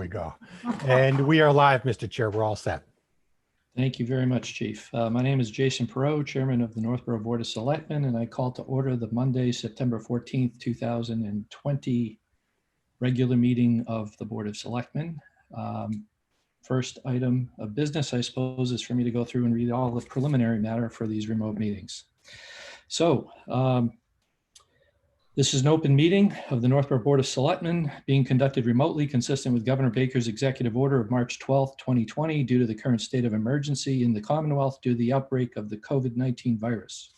go. And we are live, Mr. Chair. We're all set. Thank you very much, Chief. My name is Jason Perot, Chairman of the Northborough Board of Selectmen, and I call to order the Monday, September 14th, 2020 regular meeting of the Board of Selectmen. First item of business, I suppose, is for me to go through and read all the preliminary matter for these remote meetings. So this is an open meeting of the Northborough Board of Selectmen being conducted remotely, consistent with Governor Baker's executive order of March 12th, 2020, due to the current state of emergency in the Commonwealth due to the outbreak of the COVID-19 virus.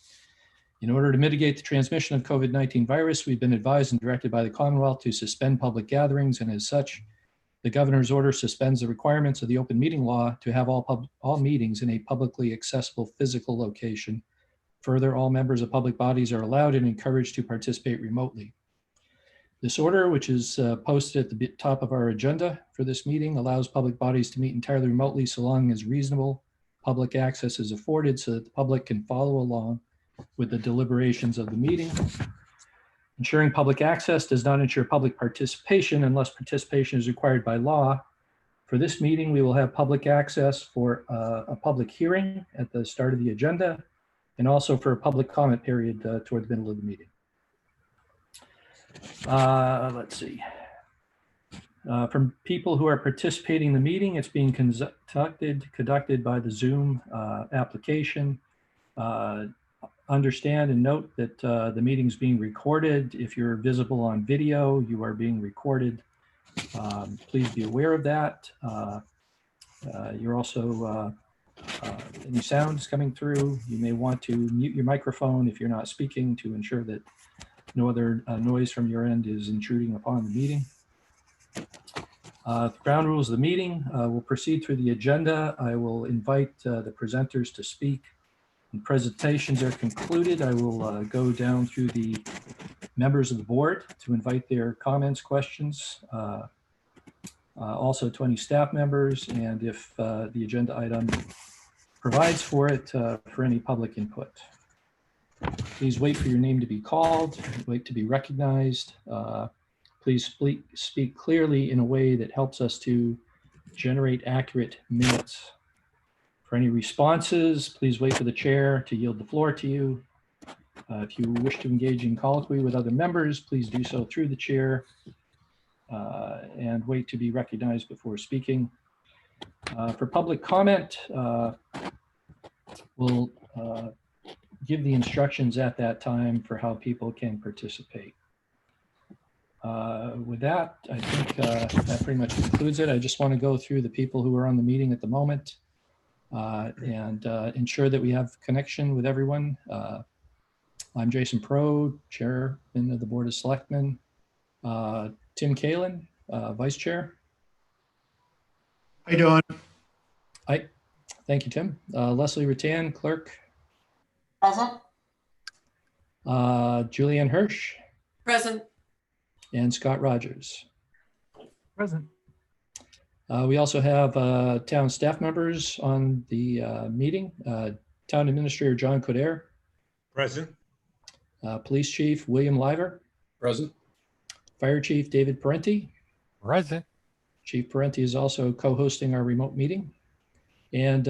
In order to mitigate the transmission of COVID-19 virus, we've been advised and directed by the Commonwealth to suspend public gatherings, and as such, the governor's order suspends the requirements of the open meeting law to have all meetings in a publicly accessible physical location. Further, all members of public bodies are allowed and encouraged to participate remotely. This order, which is posted at the top of our agenda for this meeting, allows public bodies to meet entirely remotely so long as reasonable public access is afforded so that the public can follow along with the deliberations of the meeting. Ensuring public access does not ensure public participation unless participation is required by law. For this meeting, we will have public access for a public hearing at the start of the agenda, and also for a public comment period toward the middle of the meeting. Let's see. From people who are participating in the meeting, it's being conducted by the Zoom application. Understand and note that the meeting is being recorded. If you're visible on video, you are being recorded. Please be aware of that. You're also any sounds coming through, you may want to mute your microphone if you're not speaking to ensure that no other noise from your end is intruding upon the meeting. The ground rules of the meeting, we'll proceed through the agenda. I will invite the presenters to speak. When presentations are concluded, I will go down through the members of the board to invite their comments, questions, also to any staff members, and if the agenda item provides for it, for any public input. Please wait for your name to be called, wait to be recognized. Please speak clearly in a way that helps us to generate accurate minutes. For any responses, please wait for the chair to yield the floor to you. If you wish to engage in colloquy with other members, please do so through the chair and wait to be recognized before speaking. For public comment, we'll give the instructions at that time for how people can participate. With that, I think that pretty much concludes it. I just want to go through the people who are on the meeting at the moment and ensure that we have connection with everyone. I'm Jason Perot, Chairman of the Board of Selectmen. Tim Kalin, Vice Chair. How you doing? Hi. Thank you, Tim. Leslie Rattan, Clerk. Present. Julianne Hirsch. Present. And Scott Rogers. Present. We also have town staff members on the meeting. Town Administrator John Coder. Present. Police Chief William Liver. Present. Fire Chief David Parenti. Present. Chief Parenti is also co-hosting our remote meeting. And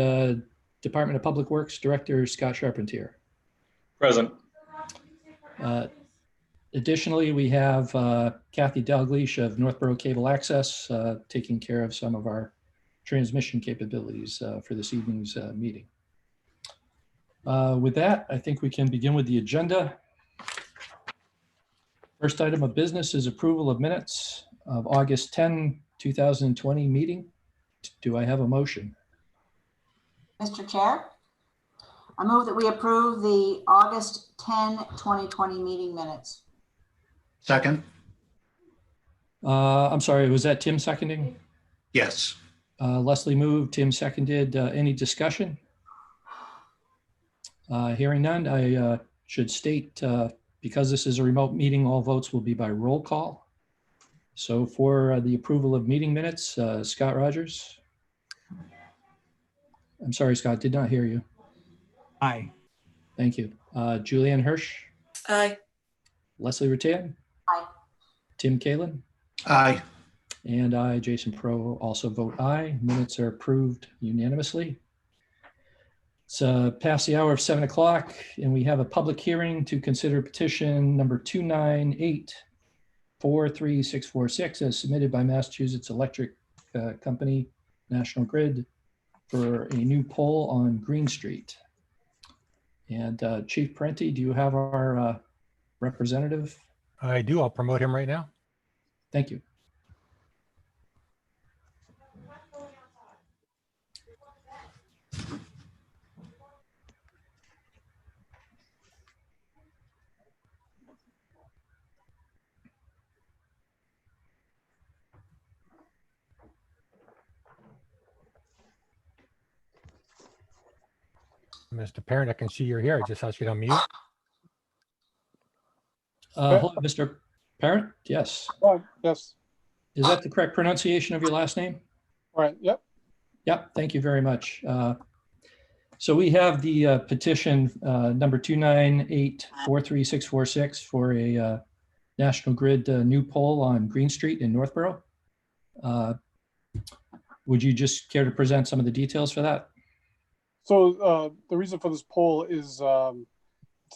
Department of Public Works Director Scott Charpentier. Present. Additionally, we have Kathy Dalgleish of Northborough Cable Access taking care of some of our transmission capabilities for this evening's meeting. With that, I think we can begin with the agenda. First item of business is approval of minutes of August 10, 2020 meeting. Do I have a motion? Mr. Chair, I move that we approve the August 10, 2020 meeting minutes. Second. I'm sorry, was that Tim seconding? Yes. Leslie moved, Tim seconded. Any discussion? Hearing none, I should state, because this is a remote meeting, all votes will be by roll call. So for the approval of meeting minutes, Scott Rogers. I'm sorry, Scott, did not hear you. Aye. Thank you. Julianne Hirsch. Aye. Leslie Rattan. Aye. Tim Kalin. Aye. And I, Jason Pro, also vote aye. Minutes are approved unanimously. It's past the hour of 7 o'clock, and we have a public hearing to consider petition number 298-43646 as submitted by Massachusetts Electric Company, National Grid, for a new pole on Green Street. And Chief Parenti, do you have our representative? I do. I'll promote him right now. Thank you. Mr. Parent, I can see you're here. I just asked you to unmute. Hello, Mr. Parent? Yes. Yes, Is that the correct pronunciation of your last name? right, yep. Yep, thank you very much. So we have the petition number 298-43646 for a National Grid new pole on Green Street in Northborough. Would you just care to present some of the details for that? So the reason for this poll is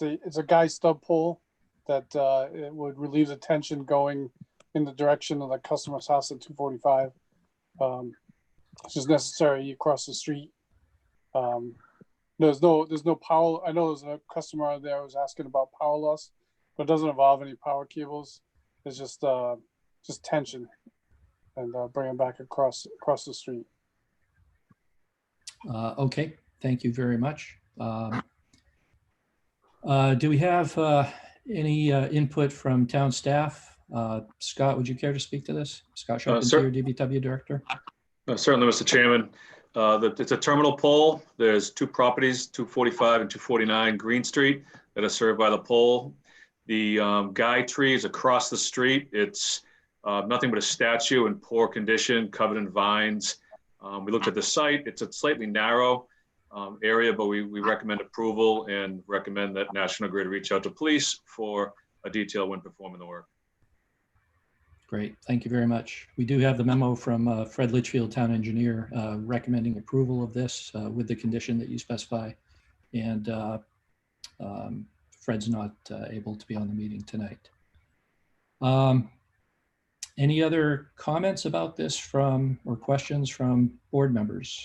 it's a guy stub poll that it would relieve the tension going in the direction of the customer's house at 245. It's just necessary across the street. There's no power. I know there's a customer out there who was asking about power loss, but it doesn't involve any power cables. It's just tension and bring them back across the street. Okay, thank you very much. Do we have any input from town staff? Scott, would you care to speak to this? Scott Charpentier, DBW Director. Certainly, Mr. Chairman. It's a terminal pole. There's two properties, 245 and 249 Green Street, that are served by the pole. The guy tree is across the street. It's nothing but a statue in poor condition, covered in vines. We looked at the site. It's a slightly narrow area, but we recommend approval and recommend that National Grid reach out to police for a detail when performing the work. Great, thank you very much. We do have the memo from Fred Litchfield, Town Engineer, recommending approval of this with the condition that you specify. And Fred's not able to be on the meeting tonight. Any other comments about this from, or questions from board members?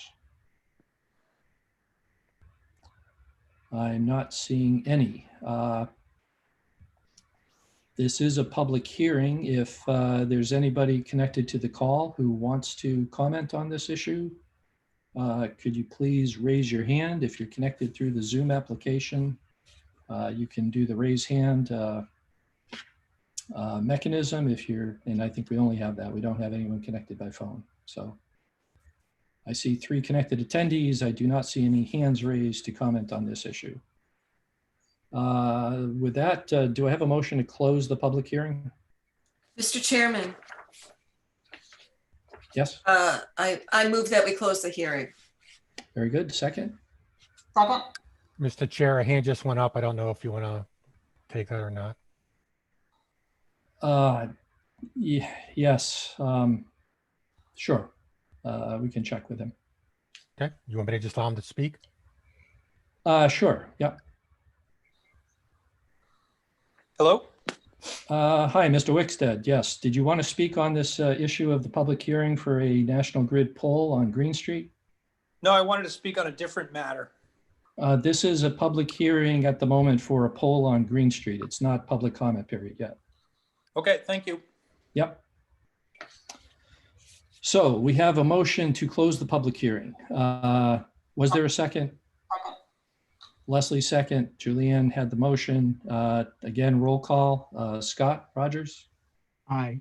I'm not seeing any. This is a public hearing. If there's anybody connected to the call who wants to comment on this issue, could you please raise your hand? If you're connected through the Zoom application, you can do the raise hand mechanism if you're, and I think we only have that. We don't have anyone connected by phone. So I see 3 connected attendees. I do not see any hands raised to comment on this issue. With that, do I have a motion to close the public hearing? Mr. Chairman, Yes, I move that we close the hearing. very good. Second? Second? Mr. Chair, a hand just went up. I don't know if you want to take that or not. Yes, sure. We can check with him. Okay. You want me to just allow him to speak? Sure, yeah. Hello? Hi, Mr. Wickstead. Yes, did you want to speak on this issue of the public hearing for a National Grid pole on Green Street? No, I wanted to speak on a different matter. This is a public hearing at the moment for a pole on Green Street. It's not public comment period yet. Okay, thank you. Yep. So we have a motion to close the public hearing. Was there a second? Second. Leslie second. Julianne had the motion. Again, roll call. Scott Rogers, Aye.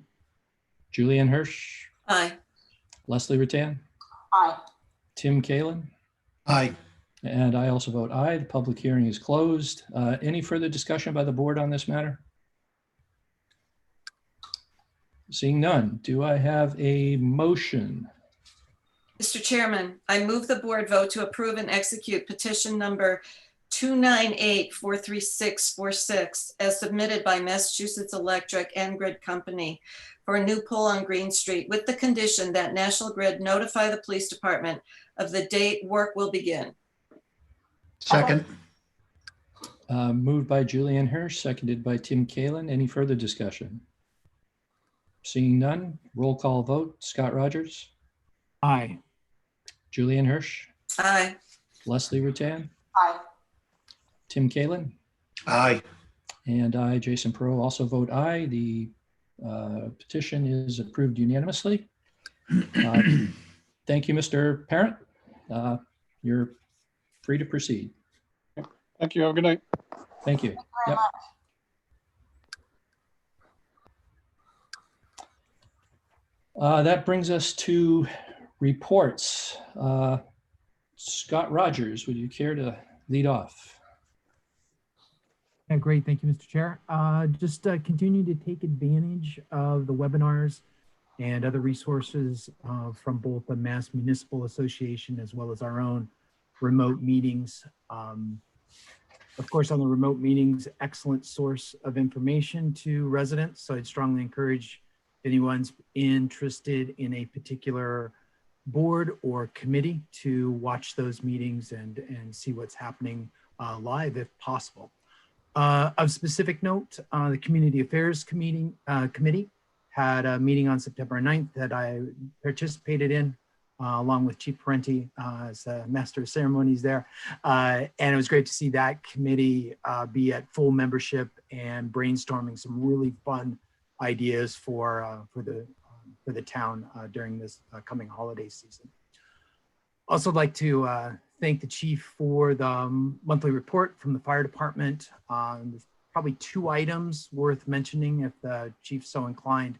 Julianne Hirsch, Aye. Leslie Rattan, Aye. Tim Kalin, Aye. and I also vote aye. The public hearing is closed. Any further discussion by the board on this matter? Seeing none, do I have a motion? Mr. Chairman, I move the board vote to approve and execute petition number 298-43646 as submitted by Massachusetts Electric and Grid Company for a new pole on Green Street with the condition that National Grid notify the police department of the date work will begin. Second. Moved by Julianne Hirsch, seconded by Tim Kalin. Any further discussion? Seeing none, roll call vote. Scott Rogers, Aye. Julianne Hirsch, Aye. Leslie Rutan, Aye. Tim Kalin, Aye. and I, Jason Perot, also vote aye. The petition is approved unanimously. Thank you, Mr. Parent. You're free to proceed. Thank you. Have a good night. Thank you. Yep. That brings us to reports. Scott Rogers, would you care to lead off? Yeah, great. Thank you, Mr. Chair. Just continue to take advantage of the webinars and other resources from both the Mass Municipal Association as well as our own remote meetings. Of course, on the remote meetings, excellent source of information to residents. So I'd strongly encourage anyone's interested in a particular board or committee to watch those meetings and see what's happening live if possible. Of specific note, the Community Affairs Committee had a meeting on September 9th that I participated in along with Chief Parenti as the Master of Ceremonies there. And it was great to see that committee be at full membership and brainstorming some really fun ideas for the town during this coming holiday season. Also like to thank the chief for the monthly report from the fire department. There's probably 2 items worth mentioning if the chief's so inclined,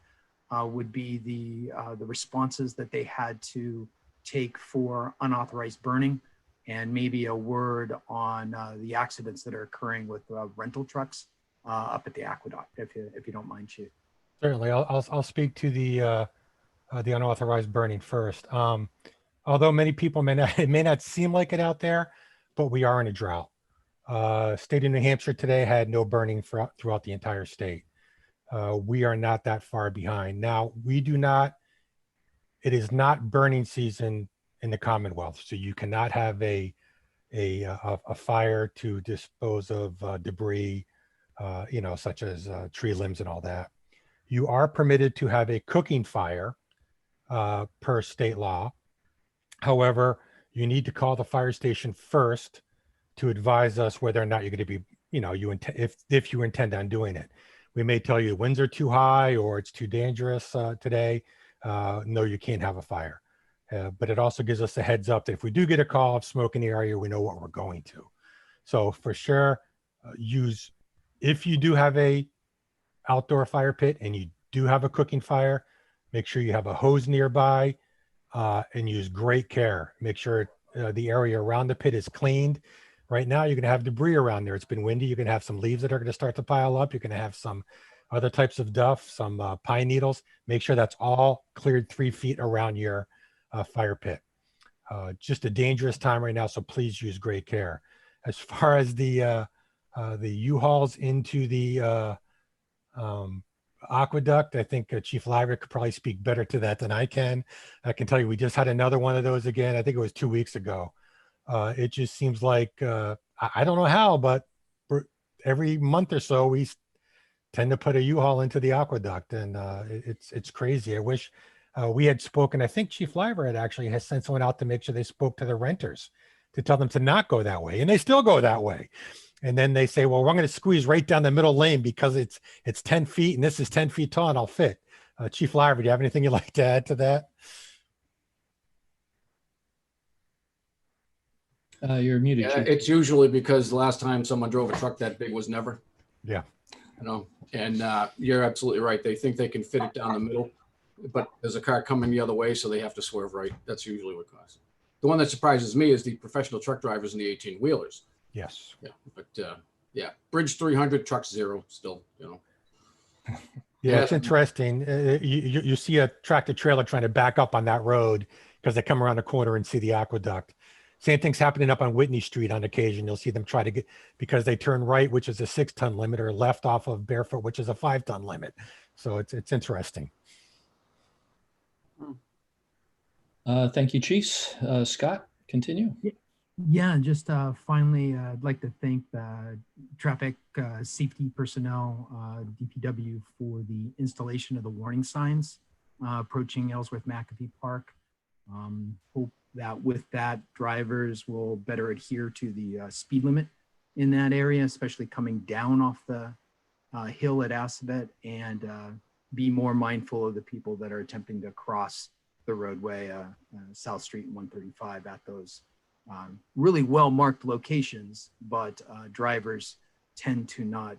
would be the responses that they had to take for unauthorized burning, and maybe a word on the accidents that are occurring with rental trucks up at the aqueduct, if you don't mind, Chief. Certainly, I'll speak to the unauthorized burning first. Although many people it may not seem like it out there, but we are in a drought. State of New Hampshire today had no burning throughout the entire state. We are not that far behind. Now, it is not burning season in the Commonwealth, so you cannot have a fire to dispose of debris, such as tree limbs and all that. You are permitted to have a cooking fire per state law. However, you need to call the fire station first to advise us whether or not you're going to be, if you intend on doing it. We may tell you winds are too high or it's too dangerous today. No, you can't have a fire. But it also gives us a heads up that if we do get a call of smoke in the area, we know what we're going to. So for sure, if you do have a outdoor fire pit and you do have a cooking fire, make sure you have a hose nearby and use great care. Make sure the area around the pit is cleaned. Right now, you're going to have debris around there. It's been windy. You're going to have some leaves that are going to start to pile up. You're going to have some other types of duff, some pine needles. Make sure that's all cleared 3 feet around your fire pit. Just a dangerous time right now, so please use great care. As far as the U-Hauls into the aqueduct, I think Chief Lyra could probably speak better to that than I can. I can tell you we just had another one of those again. I think it was 2 weeks ago. It just seems like, I don't know how, but every month or so, we tend to put a U-Haul into the aqueduct, and it's crazy. I wish we had spoken. I think Chief Lyra has sent someone out to make sure they spoke to the renters to tell them to not go that way, and they still go that way. And then they say, well, we're going to squeeze right down the middle lane because it's 10 feet and this is 10 feet tall and I'll fit. Chief Lyra, do you have anything you'd like to add to that? You're muted, Yeah, Chief. it's usually because the last time someone drove a truck that big was never. Yeah. And you're absolutely right. They think they can fit it down the middle, but there's a car coming the other way, so they have to swerve right. That's usually what causes it. The one that surprises me is the professional truck drivers and the 18-wheelers. Yes. Yeah, but bridge 300, trucks 0 still, Yeah, it's interesting. You see a tractor trailer trying to back up on that road because they come around the corner and see the aqueduct. Same thing's happening up on Whitney Street on occasion. You'll see them try to get, because they turn right, which is a 6-ton limit, or left off of Barefoot, which is a 5-ton limit. So it's interesting. Thank you, Chiefs. Scott, continue. Yeah, just finally, I'd like to thank the traffic safety personnel, DPW, for the installation of the warning signs approaching Ellsworth McAfee Park. Hope that with that, drivers will better adhere to the speed limit in that area, especially coming down off the hill at Assabet, and be more mindful of the people that are attempting to cross the roadway, South Street and 135 at those really well-marked locations, but drivers tend to not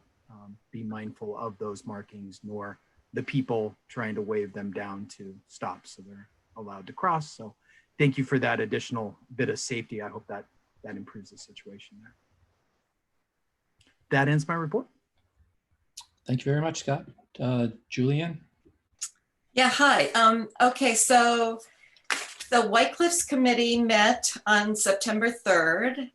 be mindful of those markings, nor the people trying to wave them down to stop so they're allowed to cross. So thank you for that additional bit of safety. I hope that improves the situation there. That ends my report. Thank you very much, Scott. Julianne? Yeah, hi. Okay, so the White Cliffs Committee met on September 3rd,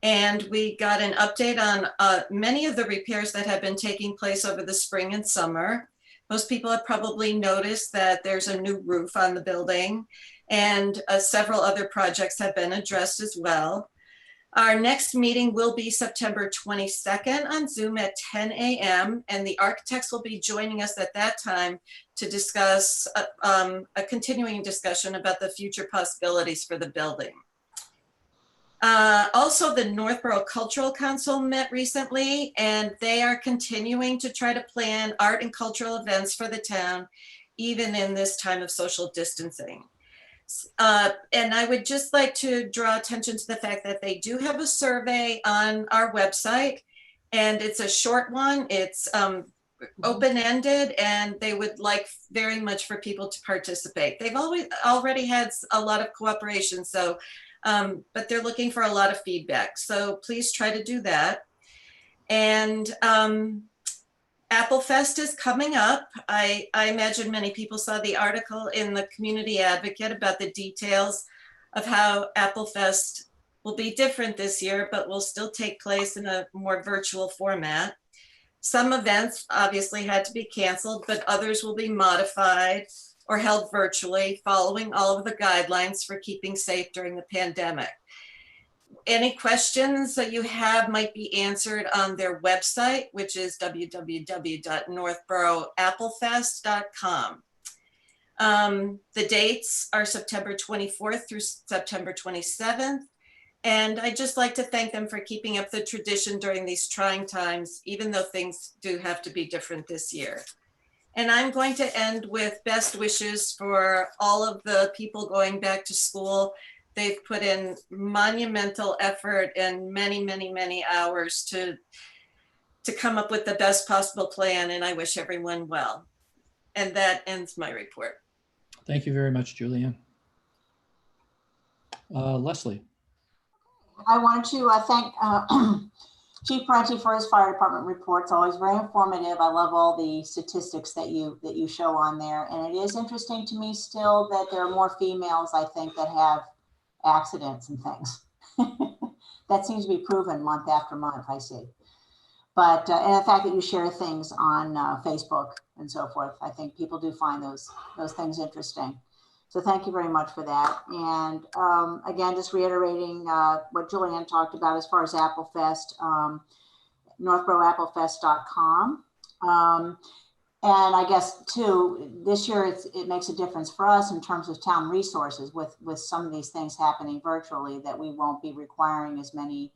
and we got an update on many of the repairs that have been taking place over the spring and summer. Most people have probably noticed that there's a new roof on the building, and several other projects have been addressed as well. Our next meeting will be September 22nd on Zoom at 10 a.m. and the architects will be joining us at that time to discuss a continuing discussion about the future possibilities for the building. Also, the Northborough Cultural Council met recently, and they are continuing to try to plan art and cultural events for the town, even in this time of social distancing. And I would just like to draw attention to the fact that they do have a survey on our website, and it's a short one. It's open-ended, and they would like very much for people to participate. They've already had a lot of cooperation, so but they're looking for a lot of feedback. So please try to do that. And Apple Fest is coming up. I imagine many people saw the article in the Community Advocate about the details of how Apple Fest will be different this year, but will still take place in a more virtual format. Some events obviously had to be canceled, but others will be modified or held virtually, following all of the guidelines for keeping safe during the pandemic. Any questions that you have might be answered on their website, which is www.northboroughapplefest.com. The dates are September 24th through September 27th. And I'd just like to thank them for keeping up the tradition during these trying times, even though things do have to be different this year. And I'm going to end with best wishes for all of the people going back to school. They've put in monumental effort and many, many, many hours to come up with the best possible plan, and I wish everyone well. And that ends my report. Thank you very much, Julianne. Leslie? I wanted to thank Chief Parenti for his fire department reports. Always very informative. I love all the statistics that you show on there. And it is interesting to me still that there are more females, I think, that have accidents and things. That seems to be proven month after month, I see. But and the fact that you share things on Facebook and so forth, I think people do find those things interesting. So thank you very much for that. And again, just reiterating what Julianne talked about as far as Apple Fest, northboroughapplefest.com. And I guess too, this year it makes a difference for us in terms of town resources with some of these things happening virtually, that we won't be requiring as many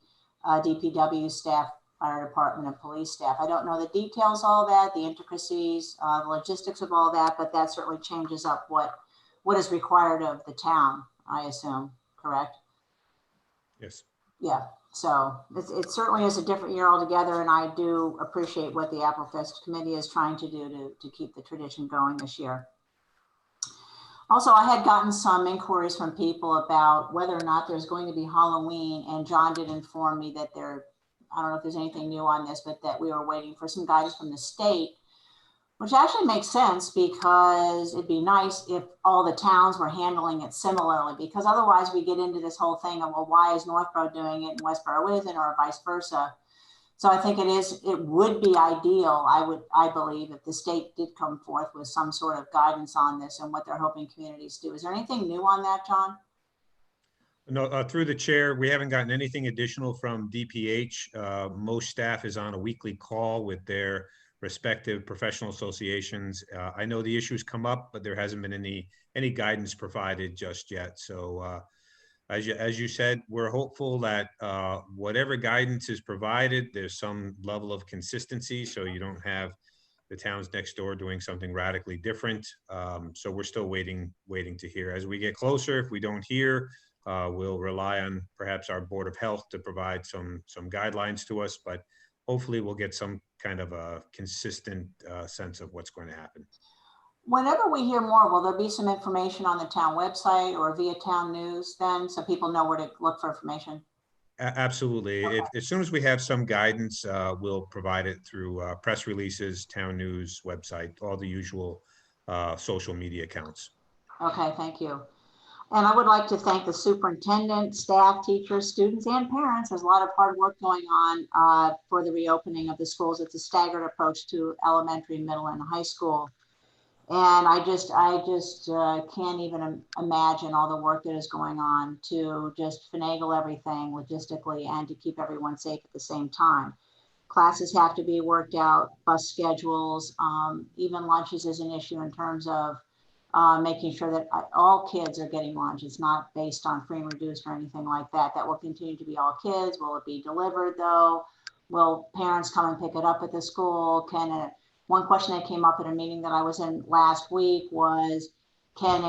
DPW staff, fire department, and police staff. I don't know the details of all that, the intricacies, the logistics of all that, but that certainly changes up what is required of the town, I assume, correct? Yes. Yeah, so it certainly is a different year altogether, and I do appreciate what the Apple Fest Committee is trying to do to keep the tradition going this year. Also, I had gotten some inquiries from people about whether or not there's going to be Halloween, and John did inform me that I don't know if there's anything new on this, but that we were waiting for some guidance from the state Which actually makes sense because it'd be nice if all the towns were handling it similarly, because otherwise we get into this whole thing of, well, why is Northborough doing it and Westborough isn't, or vice versa. So I think it would be ideal, I believe, if the state did come forth with some sort of guidance on this and what they're hoping communities do. Is there anything new on that, John? No, through the chair, we haven't gotten anything additional from DPH. Most staff is on a weekly call with their respective professional associations. I know the issues come up, but there hasn't been any guidance provided just yet. So as you said, we're hopeful that whatever guidance is provided, there's some level of consistency, so you don't have the towns next door doing something radically different. So we're still waiting to hear. As we get closer, if we don't hear, we'll rely on perhaps our Board of Health to provide some guidelines to us, but hopefully we'll get some kind of a consistent sense of what's going to happen. Whenever we hear more, will there be some information on the town website or via town news then, so people know where to look for information? Absolutely. As soon as we have some guidance, we'll provide it through press releases, town news, website, all the usual social media accounts. Okay, thank you. And I would like to thank the superintendent, staff, teachers, students, and parents. There's a lot of hard work going on for the reopening of the schools. It's a staggered approach to elementary, middle, and high school. And I just can't even imagine all the work that is going on to just finagle everything logistically and to keep everyone safe at the same time. Classes have to be worked out, bus schedules, even lunches is an issue in terms of making sure that all kids are getting lunch. It's not based on free and reduced or anything like that. That will continue to be all kids. Will it be delivered though? Will parents come and pick it up at the school? One question that came up at a meeting that I was in last week was, can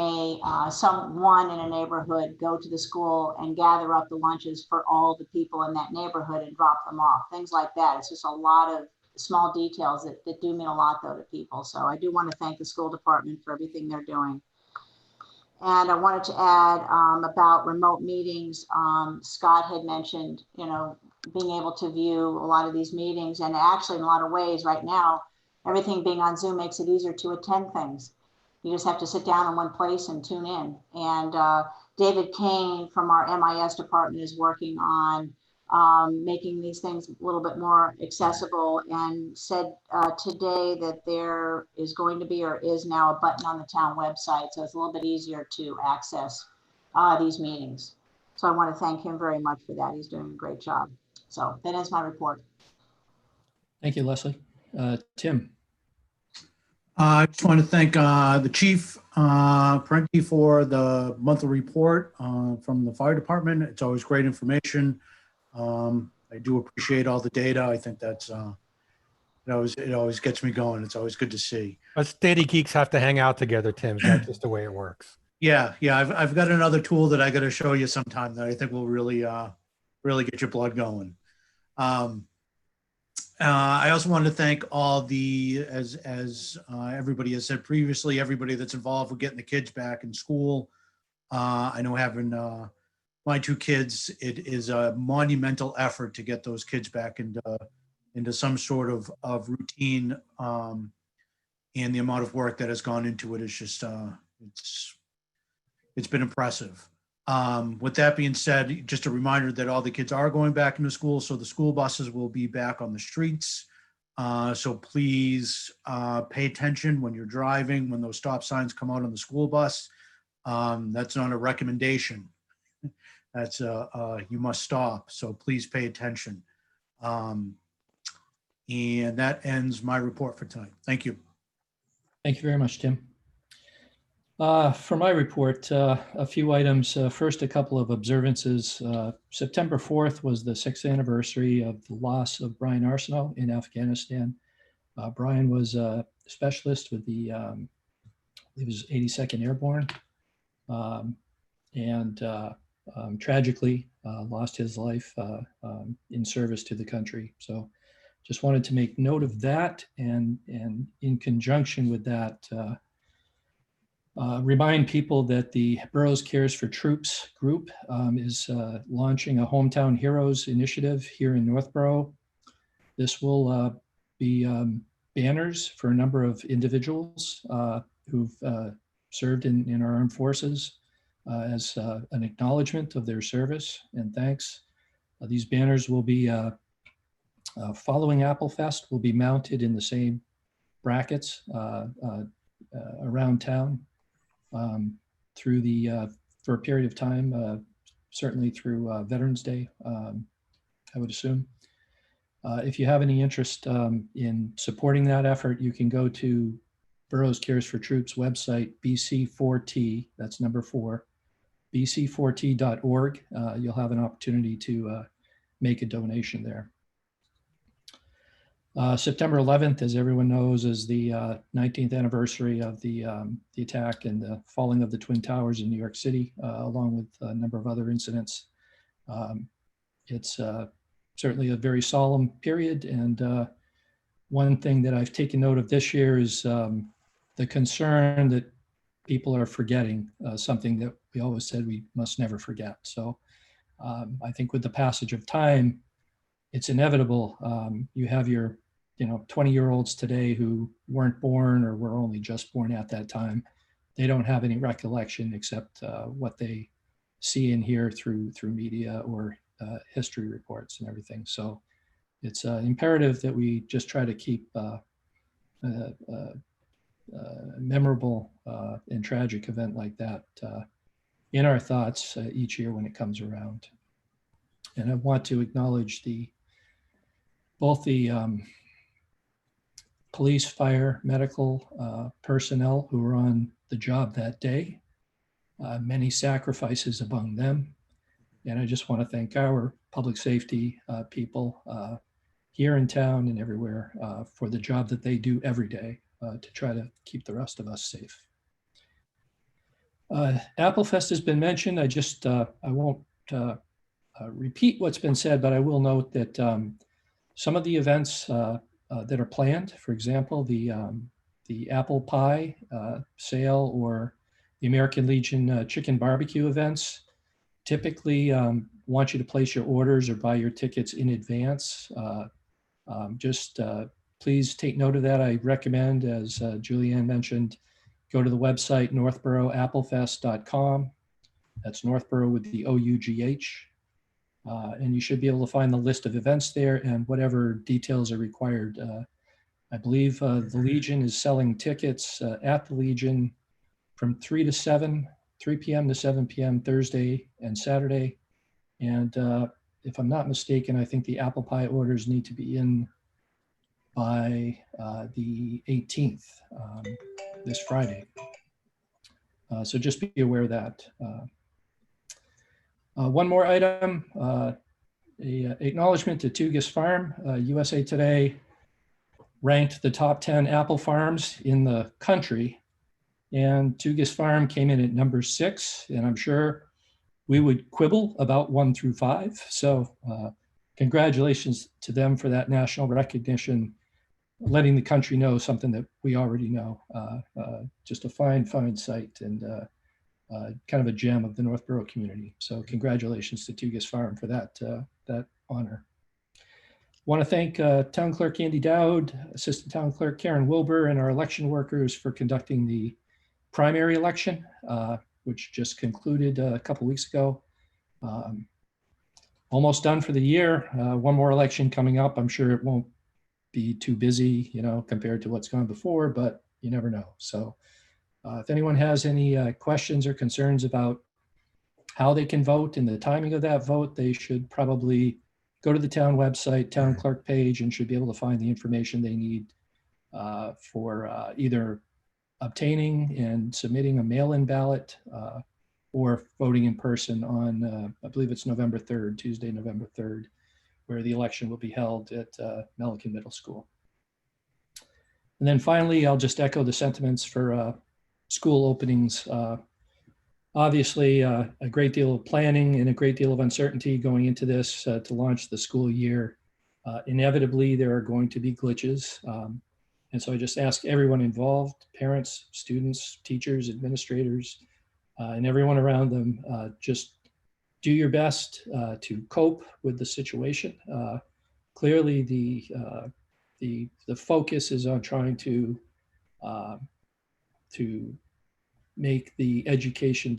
someone in a neighborhood go to the school and gather up the lunches for all the people in that neighborhood and drop them off? Things like that. It's just a lot of small details that do mean a lot though to people. So I do want to thank the school department for everything they're doing. And I wanted to add about remote meetings. Scott had mentioned, being able to view a lot of these meetings, and actually in a lot of ways right now, everything being on Zoom makes it easier to attend things. You just have to sit down in one place and tune in. And David Kane from our MIS department is working on making these things a little bit more accessible, and said today that there is going to be, or is now, a button on the town website. So it's a little bit easier to access these meetings. So I want to thank him very much for that. He's doing a great job. So that is my report. Thank you, Leslie. Tim. I just want to thank the chief, Parenti, for the monthly report from the fire department. It's always great information. I do appreciate all the data. I think that's it always gets me going. It's always good to see. Us data geeks have to hang out together, Tim. That's just the way it works. Yeah. I've got another tool that I got to show you sometime that I think will really get your blood going. I also wanted to thank all the, as everybody has said previously, everybody that's involved with getting the kids back in school. I know having my two kids, it is a monumental effort to get those kids back into some sort of routine, and the amount of work that has gone into it is just it's been impressive. With that being said, just a reminder that all the kids are going back into school, so the school buses will be back on the streets. So please pay attention when you're driving, when those stop signs come out on the school bus. That's not a recommendation. That's you must stop. So please pay attention. And that ends my report for tonight. Thank you. Thank you very much, Tim. For my report, a few items. First, a couple of observances. September 4th was the 6th anniversary of the loss of Brian Arsenault in Afghanistan. Brian was a specialist with the, he was 82nd Airborne, and tragically lost his life in service to the country. So just wanted to make note of that, and in conjunction with that, remind people that the Burroughs Cares for Troops group is launching a Hometown Heroes initiative here in Northborough. This will be banners for a number of individuals who've served in our armed forces as an acknowledgement of their service and thanks. These banners will be, following Apple Fest, will be mounted in the same brackets around town through for a period of time, certainly through Veterans Day, I would assume. If you have any interest in supporting that effort, you can go to Burroughs Cares for Troops website, BC4T, that's number 4, bc4t.org. You'll have an opportunity to make a donation there. September 11th, as everyone knows, is the 19th anniversary of the attack and the falling of the Twin Towers in New York City, along with a number of other incidents. It's certainly a very solemn period. And one thing that I've taken note of this year is the concern that people are forgetting something that we always said we must never forget. So I think with the passage of time, it's inevitable. You have your 20-year-olds today who weren't born or were only just born at that time. They don't have any recollection except what they see and hear through media or history reports and everything. So it's imperative that we just try to keep a memorable and tragic event like that in our thoughts each year when it comes around. And I want to acknowledge both the police, fire, medical personnel who were on the job that day. Many sacrifices among them. And I just want to thank our public safety people here in town and everywhere for the job that they do every day to try to keep the rest of us safe. Apple Fest has been mentioned. I won't repeat what's been said, but I will note that some of the events that are planned, for example, the apple pie sale or the American Legion chicken barbecue events, typically want you to place your orders or buy your tickets in advance. Please take note of that. I recommend, as Julianne mentioned, go to the website northboroughapplefest.com. That's Northborough with the O-U-G-H. And you should be able to find the list of events there and whatever details are required. I believe the Legion is selling tickets at the Legion from 3 p.m. to 7 p.m. Thursday and Saturday. And if I'm not mistaken, I think the apple pie orders need to be in by the 18th, this Friday. So just be aware of that. One more item, a acknowledgement to Tugis Farm. USA Today ranked the top 10 apple farms in the country, and Tugis Farm came in at number 6, and I'm sure we would quibble about 1 through 5. So congratulations to them for that national recognition, letting the country know something that we already know. Just a fine site and kind of a gem of the Northborough community. So congratulations to Tugis Farm for that honor. Want to thank Town Clerk Andy Dowd, Assistant Town Clerk Karen Wilbur, and our election workers for conducting the primary election, which just concluded a couple weeks ago. Almost done for the year. One more election coming up. I'm sure it won't be too busy, compared to what's gone before, but you never know. So if anyone has any questions or concerns about how they can vote and the timing of that vote, they should probably go to the town website, town clerk page, and should be able to find the information they need for either obtaining and submitting a mail-in ballot or voting in person on, I believe it's November 3rd, Tuesday, November 3rd, where the election will be held at Melican Middle School. And then finally, I'll just echo the sentiments for school openings. Obviously, a great deal of planning and a great deal of uncertainty going into this to launch the school year. Inevitably, there are going to be glitches. And so I just ask everyone involved, parents, students, teachers, administrators, and everyone around them, just do your best to cope with the situation. Clearly, the the focus is on trying to make the education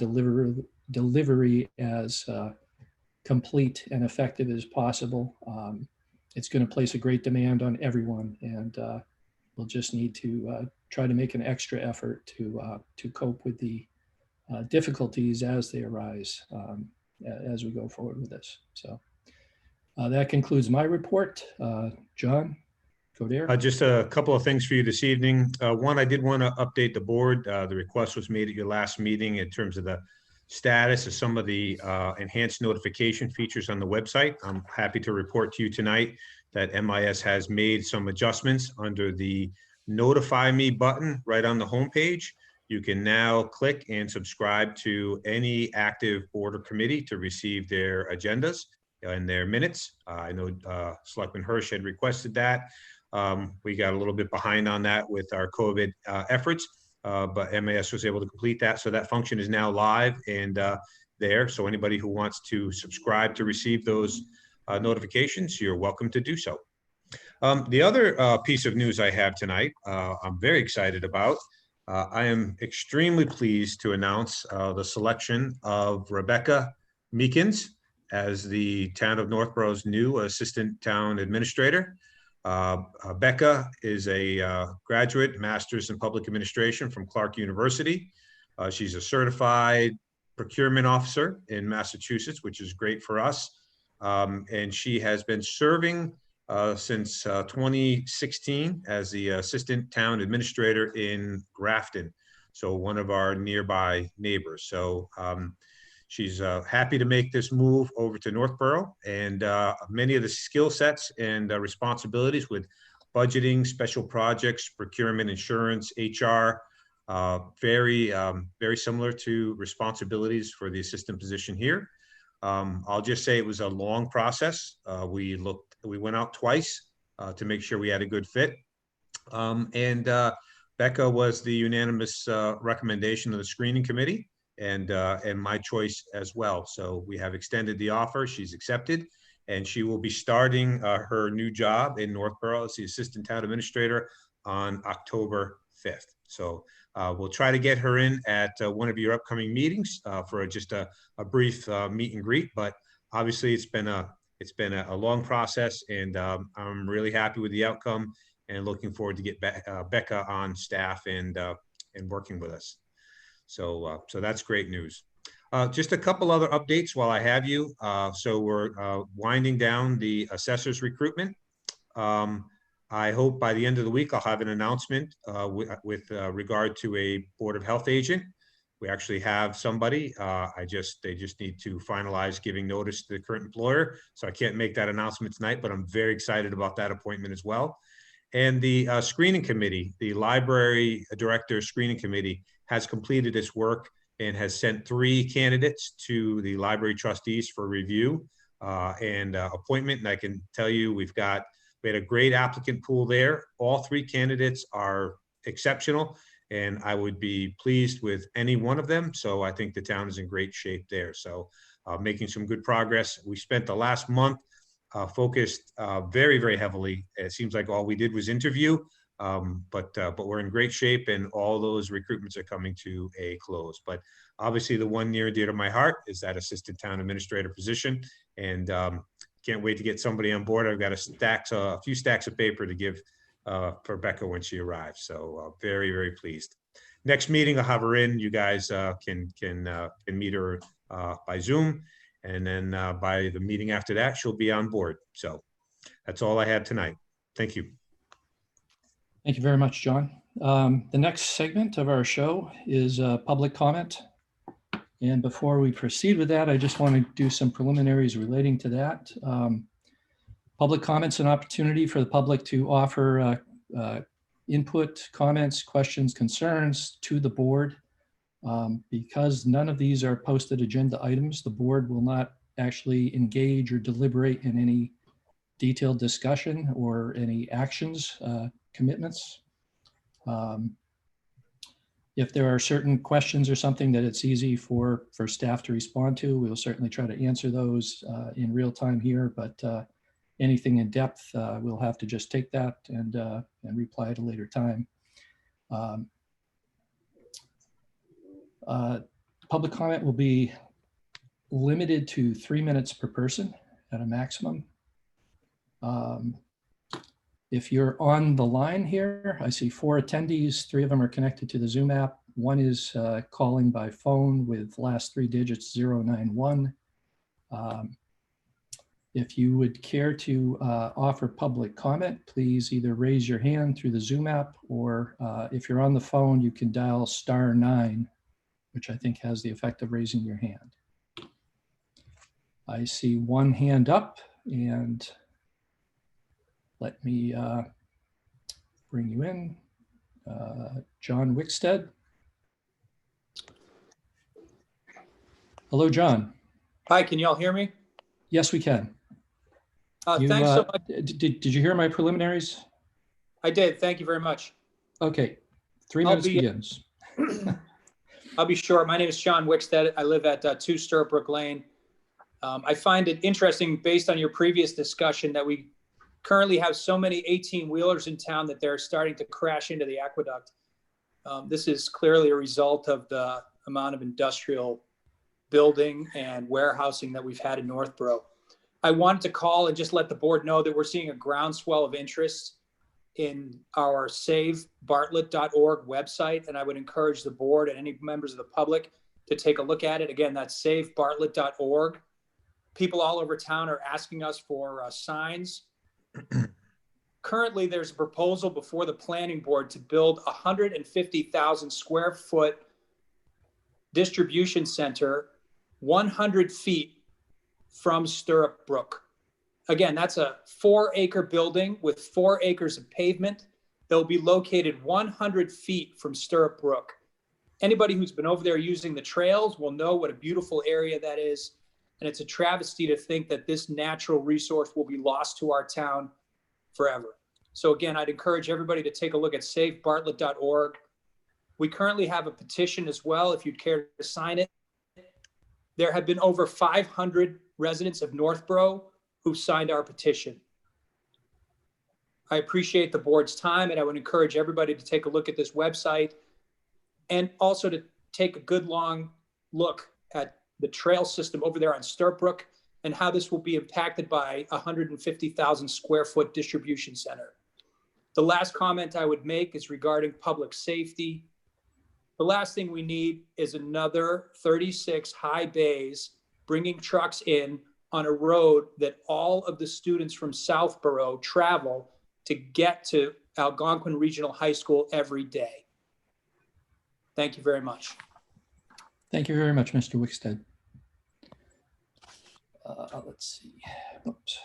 delivery as complete and effective as possible. It's going to place a great demand on everyone, and we'll just need to try to make an extra effort to cope with the difficulties as they arise as we go forward with this. So that concludes my report. John, go there. Just a couple of things for you this evening. One, I did want to update the board. The request was made at your last meeting in terms of the status of some of the enhanced notification features on the website. I'm happy to report to you tonight that MIS has made some adjustments under the Notify Me button right on the homepage. You can now click and subscribe to any active board or committee to receive their agendas and their minutes. I know Selectman Hirsch had requested that. We got a little bit behind on that with our COVID efforts, but MAS was able to complete that. So that function is now live and there. So anybody who wants to subscribe to receive those notifications, you're welcome to do so. The other piece of news I have tonight, I'm very excited about. I am extremely pleased to announce the selection of Rebecca Meekins as the town of Northborough's new assistant town administrator. Becca is a graduate master's in public administration from Clark University. She's a certified procurement officer in Massachusetts, which is great for us. And she has been serving since 2016 as the assistant town administrator in Grafton, so one of our nearby neighbors. So she's happy to make this move over to Northborough, and many of the skill sets and responsibilities with budgeting, special projects, procurement, insurance, HR, very similar to responsibilities for the assistant position here. I'll just say it was a long process. We went out twice to make sure we had a good fit. Becca was the unanimous recommendation of the screening committee and my choice as well. So we have extended the offer. She's accepted, and she will be starting her new job in Northborough as the assistant town administrator on October 5th. So we'll try to get her in at one of your upcoming meetings for just a brief meet and greet. But obviously, it's been a long process, and I'm really happy with the outcome and looking forward to get Becca on staff and working with us. So that's great news. Just a couple other updates while I have you. So we're winding down the assessors recruitment. I hope by the end of the week, I'll have an announcement with regard to a Board of Health agent. We actually have somebody. They just need to finalize giving notice to the current employer. So I can't make that announcement tonight, but I'm very excited about that appointment as well. And the screening committee, the library director screening committee, has completed its work and has sent 3 candidates to the library trustees for review and appointment. And I can tell you, we had a great applicant pool there. All 3 candidates are exceptional, and I would be pleased with any one of them. So I think the town is in great shape there. So making some good progress. We spent the last month focused very, very heavily. It seems like all we did was interview, but we're in great shape, and all those recruitments are coming to a close. But obviously the one near and dear to my heart is that assistant town administrator position, and can't wait to get somebody on board. I've got a few stacks of paper to give for Becca when she arrives. So very, very pleased. Next meeting, I'll have her in. You guys can meet her by Zoom. And then by the meeting after that, she'll be on board. So that's all I have tonight. Thank you. Thank you very much, John. The next segment of our show is public comment. And before we proceed with that, I just want to do some preliminaries relating to that. Public comments, an opportunity for the public to offer input, comments, questions, concerns to the board. Because none of these are posted agenda items, the board will not actually engage or deliberate in any detailed discussion or any actions, commitments. If there are certain questions or something that it's easy for staff to respond to, we will certainly try to answer those in real time here. But anything in depth, we'll have to just take that and reply at a later time. Public comment will be limited to 3 minutes per person at a maximum. If you're on the line here, I see 4 attendees. 3 of them are connected to the Zoom app. 1 is calling by phone with last 3 digits 091. If you would care to offer public comment, please either raise your hand through the Zoom app, or if you're on the phone, you can dial *9, which I think has the effect of raising your hand. I see 1 hand up, and let me bring you in. John Wickstead. Hello, John. Hi, can y'all hear me? Yes, we can. Thanks so much. Did you hear my preliminaries? I did. Thank you very much. Okay, 3 minutes begins. I'll be short. My name is Sean Wickstead. I live at 2 Stirrupbrook Lane. I find it interesting, based on your previous discussion, that we currently have so many 18-wheelers in town that they're starting to crash into the aqueduct. This is clearly a result of the amount of industrial building and warehousing that we've had in Northborough. I wanted to call and just let the board know that we're seeing a groundswell of interest in our savebartlett.org website, and I would encourage the board and any members of the public to take a look at it. Again, that's savebartlett.org. People all over town are asking us for signs. Currently, there's a proposal before the planning board to build a 150,000 square foot distribution center 100 feet from Stirrup Brook. Again, that's a 4-acre building with 4 acres of pavement. They'll be located 100 feet from Stirrup Brook. Anybody who's been over there using the trails will know what a beautiful area that is. And it's a travesty to think that this natural resource will be lost to our town forever. So again, I'd encourage everybody to take a look at savebartlett.org. We currently have a petition as well, if you'd care to sign it. There have been over 500 residents of Northborough who signed our petition. I appreciate the board's time, and I would encourage everybody to take a look at this website, and also to take a good long look at the trail system over there on Stirrup Brook and how this will be impacted by a 150,000 square foot distribution center. The last comment I would make is regarding public safety. The last thing we need is another 36 high bays bringing trucks in on a road that all of the students from Southborough travel to get to Algonquin Regional High School every day. Thank you very much. Thank you very much, Mr. Wickstead. Let's see. Oops.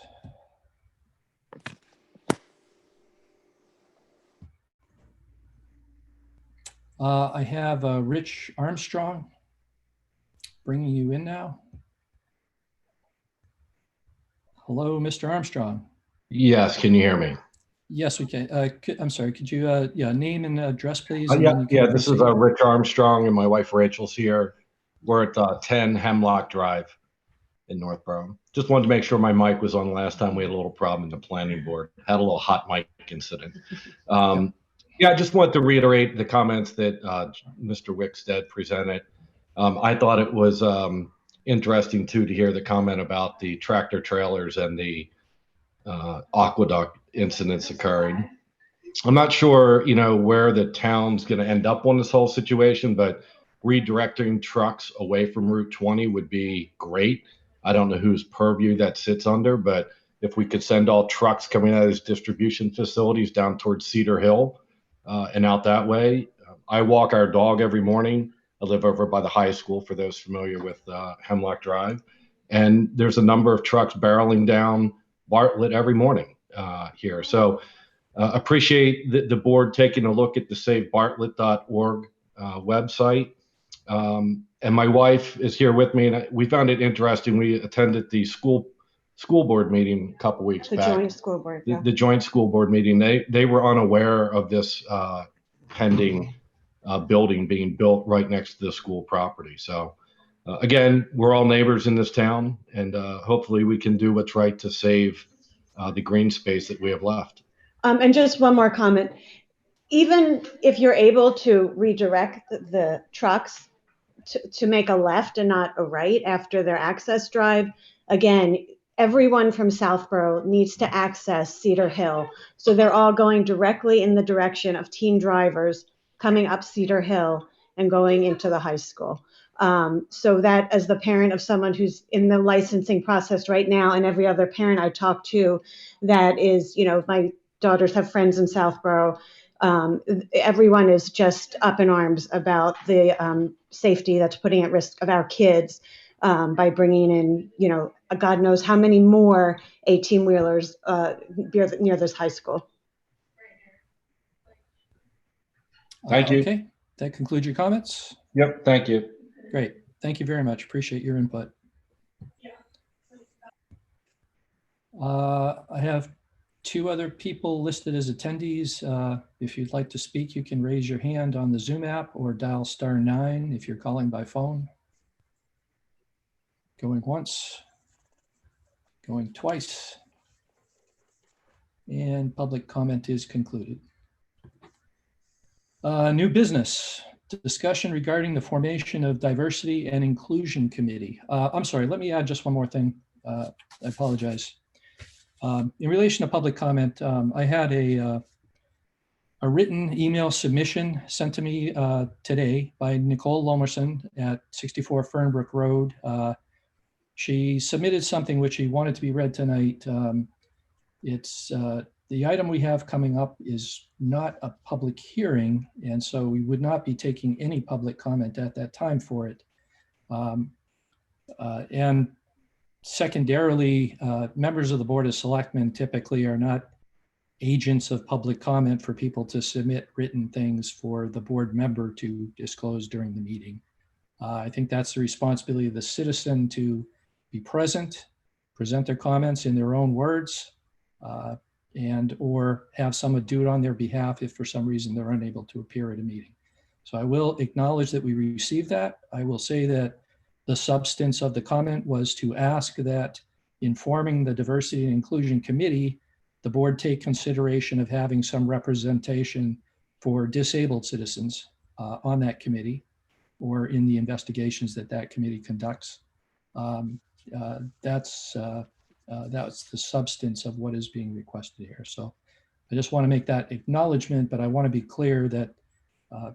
I have Rich Armstrong bringing you in now. Hello, Mr. Armstrong. Yes, can you hear me? Yes, we can. I'm sorry, could you, name and address, please? This is Rich Armstrong, and my wife Rachel's here. We're at 10 Hemlock Drive in Northborough. Just wanted to make sure my mic was on. Last time we had a little problem in the planning board. Had a little hot mic incident. I just want to reiterate the comments that Mr. Wickstead presented. I thought it was interesting too to hear the comment about the tractor trailers and the aqueduct incidents occurring. I'm not sure, where the town's going to end up on this whole situation, but redirecting trucks away from Route 20 would be great. I don't know whose purview that sits under, but if we could send all trucks coming out of these distribution facilities down towards Cedar Hill and out that way. I walk our dog every morning. I live over by the high school, for those familiar with Hemlock Drive. And there's a number of trucks barreling down Bartlett every morning here. So appreciate the board taking a look at the savebartlett.org website. And my wife is here with me, and we found it interesting. We attended the school board meeting a couple weeks back. The joint school board. The joint school board meeting. They were unaware of this pending building being built right next to the school property. So again, we're all neighbors in this town, and hopefully we can do what's right to save the green space that we have left. And just one more comment. Even if you're able to redirect the trucks to make a left and not a right after their access drive, again, everyone from Southborough needs to access Cedar Hill. So they're all going directly in the direction of teen drivers coming up Cedar Hill and going into the high school. So that, as the parent of someone who's in the licensing process right now, and every other parent I talk to that is, my daughters have friends in Southborough, everyone is just up in arms about the safety that's putting at risk of our kids by bringing in, God knows how many more 18-wheelers near this high school. Thank you. Okay, that concludes your comments. Yep, thank you. Great. Thank you very much. Appreciate your input. I have 2 other people listed as attendees. If you'd like to speak, you can raise your hand on the Zoom app or dial *9 if you're calling by phone. Going once, going twice, and public comment is concluded. New business. Discussion regarding the formation of Diversity and Inclusion Committee. I'm sorry, let me add just one more thing. I apologize. In relation to public comment, I had a written email submission sent to me today by Nicole Lomerson at 64 Fernbrook Road. She submitted something which she wanted to be read tonight. It's the item we have coming up is not a public hearing, and so we would not be taking any public comment at that time for it. And secondarily, members of the Board of Selectmen typically are not agents of public comment for people to submit written things for the board member to disclose during the meeting. I think that's the responsibility of the citizen to be present, present their comments in their own words, and or have someone do it on their behalf if for some reason they're unable to appear at a meeting. So I will acknowledge that we received that. I will say that the substance of the comment was to ask that in forming the Diversity and Inclusion Committee, the board take consideration of having some representation for disabled citizens on that committee or in the investigations that that committee conducts. That's the substance of what is being requested here. So I just want to make that acknowledgement, but I want to be clear that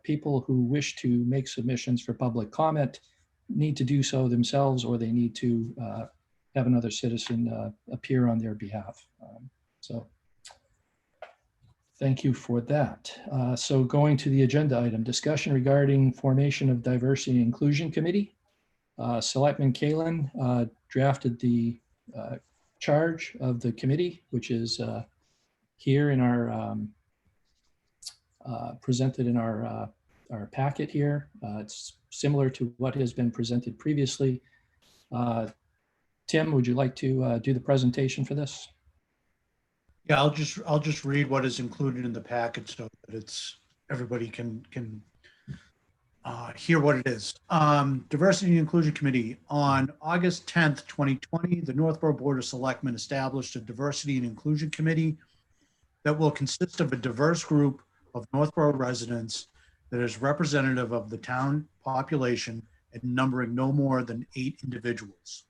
people who wish to make submissions for public comment need to do so themselves, or they need to have another citizen appear on their behalf. So thank you for that. So going to the agenda item, discussion regarding formation of Diversity and Inclusion Committee. Selectman Kalin drafted the charge of the committee, which is here in our presented in our packet here. It's similar to what has been presented previously. Tim, would you like to do the presentation for this? Yeah, I'll just read what is included in the packet so that everybody can hear what it is. Diversity and Inclusion Committee. On August 10th, 2020, the Northborough Board of Selectmen established a Diversity and Inclusion Committee that will consist of a diverse group of Northborough residents that is representative of the town population and numbering no more than 8 individuals.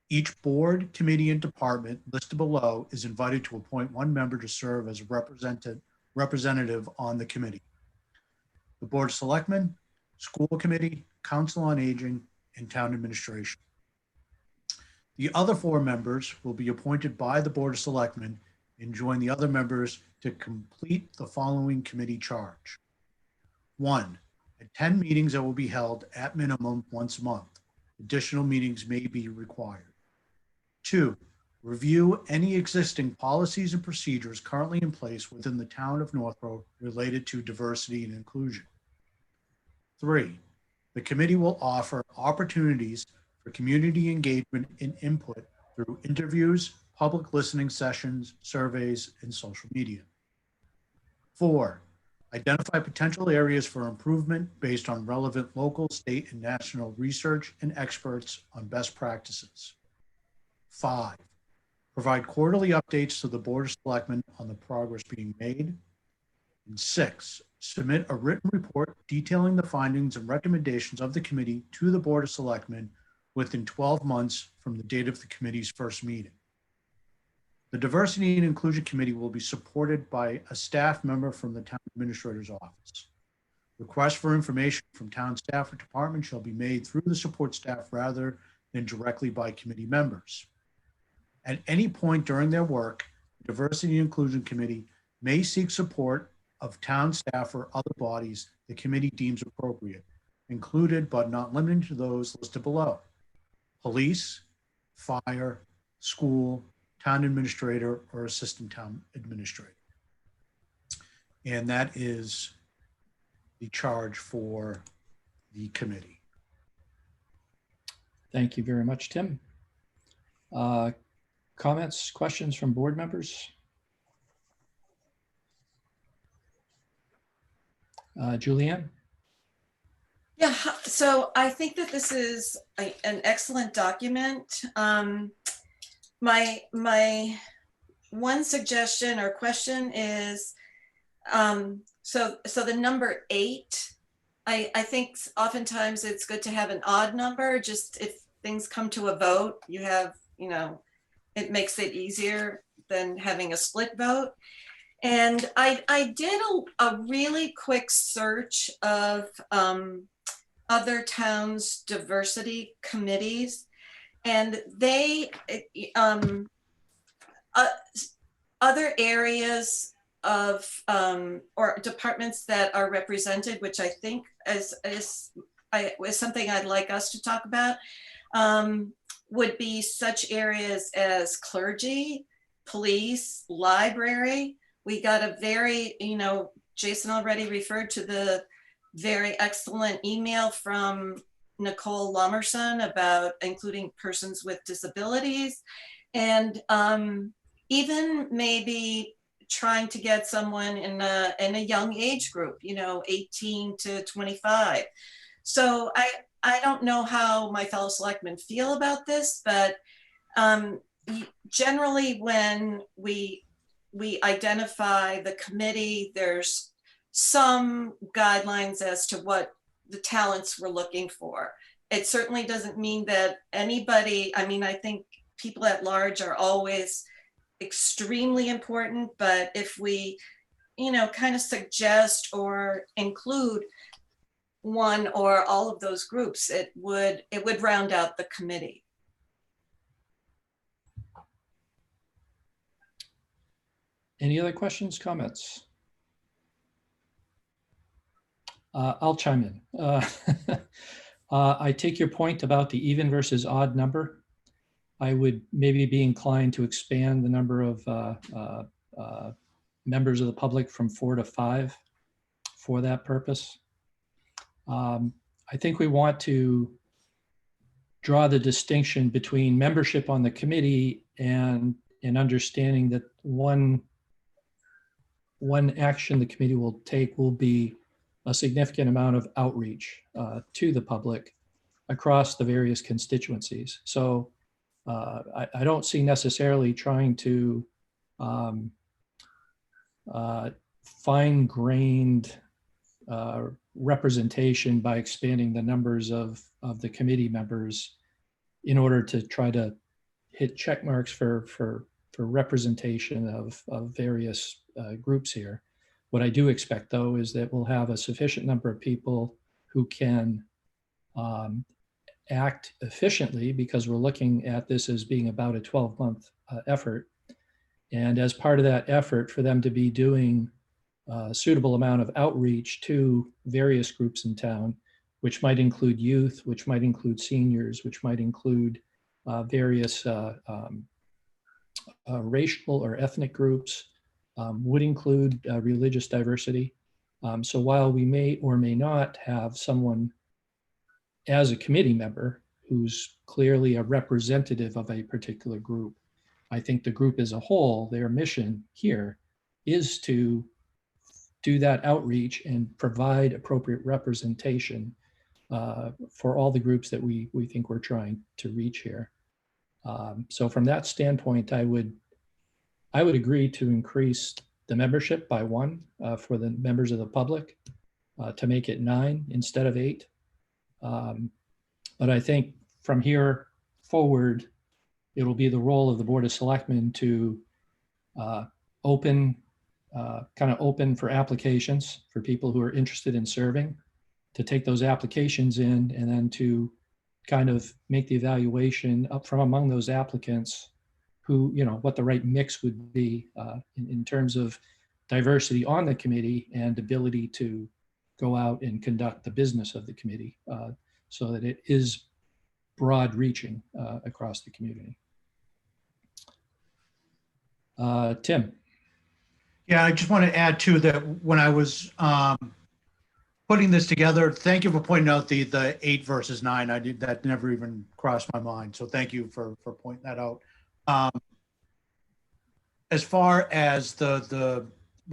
Each board, committee, and department listed below is invited to appoint 1 member to serve as a representative on the committee. The Board of Selectmen, School Committee, Council on Aging, and Town Administration. The other 4 members will be appointed by the Board of Selectmen and join the other members to complete the following committee charge. 1, attend meetings that will be held at minimum once a month. Additional meetings may be required. 2, review any existing policies and procedures currently in place within the town of Northborough related to diversity and inclusion. 3, the committee will offer opportunities for community engagement and input through interviews, public listening sessions, surveys, and social media. 4, identify potential areas for improvement based on relevant local, state, and national research and experts on best practices. 5, Provide quarterly updates to the Board of Selectmen on the progress being made. And 6, submit a written report detailing the findings and recommendations of the committee to the Board of Selectmen within 12 months from the date of the committee's first meeting. The Diversity and Inclusion Committee will be supported by a staff member from the Town Administrator's Office. Requests for information from town staff or department shall be made through the support staff rather than directly by committee members. At any point during their work, the Diversity and Inclusion Committee may seek support of town staff or other bodies the committee deems appropriate, included but not limited to those listed below: police, fire, school, town administrator, or assistant town administrator. And that is the charge for the committee. Thank you very much, Tim. Comments, questions from board members? Julianne? Yeah, so I think that this is an excellent document. My one suggestion or question is, so the number 8, I think oftentimes it's good to have an odd number, just if things come to a vote, you have, it makes it easier than having a split vote. And I did a really quick search of other towns' diversity committees, and they, other areas of, or departments that are represented, which I think is something I'd like us to talk about, would be such areas as clergy, police, library. We got a very, Jason already referred to the very excellent email from Nicole Lummerson about including persons with disabilities, and even maybe trying to get someone in a young age group, 18 to 25. So I don't know how my fellow selectmen feel about this, but generally when we identify the committee, there's some guidelines as to what the talents we're looking for. It certainly doesn't mean that anybody, I think people at large are always extremely important, but if we, kind of suggest or include one or all of those groups, it would round out the committee. Any other questions, comments? I'll chime in. I take your point about the even versus odd number. I would maybe be inclined to expand the number of members of the public from 4 to 5 for that purpose. I think we want to draw the distinction between membership on the committee and understanding that one action the committee will take will be a significant amount of outreach to the public across the various constituencies. So I don't see necessarily trying to fine-grained representation by expanding the numbers of the committee members in order to try to hit check marks for representation of various groups here. What I do expect, though, is that we'll have a sufficient number of people who can act efficiently, because we're looking at this as being about a 12-month effort. And as part of that effort, for them to be doing a suitable amount of outreach to various groups in town, which might include youth, which might include seniors, which might include various racial or ethnic groups, would include religious diversity. So while we may or may not have someone as a committee member who's clearly a representative of a particular group, I think the group as a whole, their mission here is to do that outreach and provide appropriate representation for all the groups that we think we're trying to reach here. So from that standpoint, I would agree to increase the membership by one for the members of the public to make it 9 instead of 8. But I think from here forward, it'll be the role of the Board of Selectmen to open for applications for people who are interested in serving, to take those applications in and then to kind of make the evaluation up from among those applicants who, what the right mix would be in terms of diversity on the committee and ability to go out and conduct the business of the committee so that it is broad reaching across the community. Tim. Yeah, I just want to add too that when I was putting this together, thank you for pointing out the 8 versus 9. That never even crossed my mind. So thank you for pointing that out. As far as the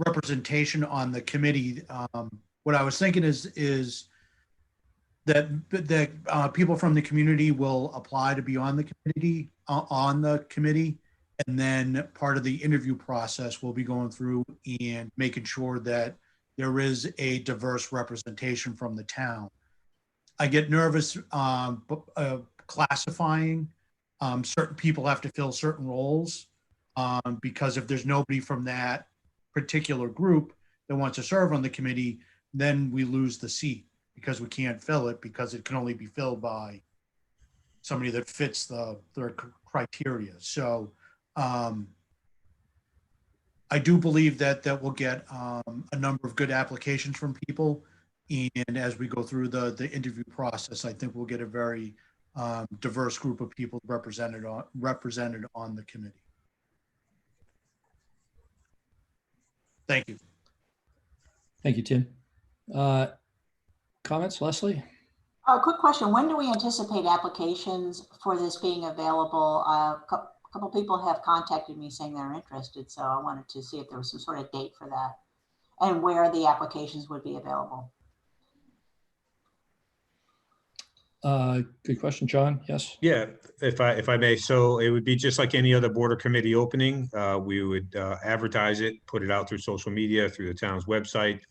representation on the committee, what I was thinking is that people from the community will apply to be on the committee, and then part of the interview process will be going through and making sure that there is a diverse representation from the town. I get nervous classifying. Certain people have to fill certain roles because if there's nobody from that particular group that wants to serve on the committee, then we lose the seat because we can't fill it because it can only be filled by somebody that fits their criteria. So I do believe that we'll get a number of good applications from people. And as we go through the interview process, I think we'll get a very diverse group of people represented on the committee. Thank you. Thank you, Tim. Comments, Leslie? A quick question. When do we anticipate applications for this being available? A couple people have contacted me saying they're interested, so I wanted to see if there was some sort of date for that and where the applications would be available. Good question, John. Yes. Yeah, if I may. So it would be just like any other board or committee opening. We would advertise it, put it out through social media, through the town's website.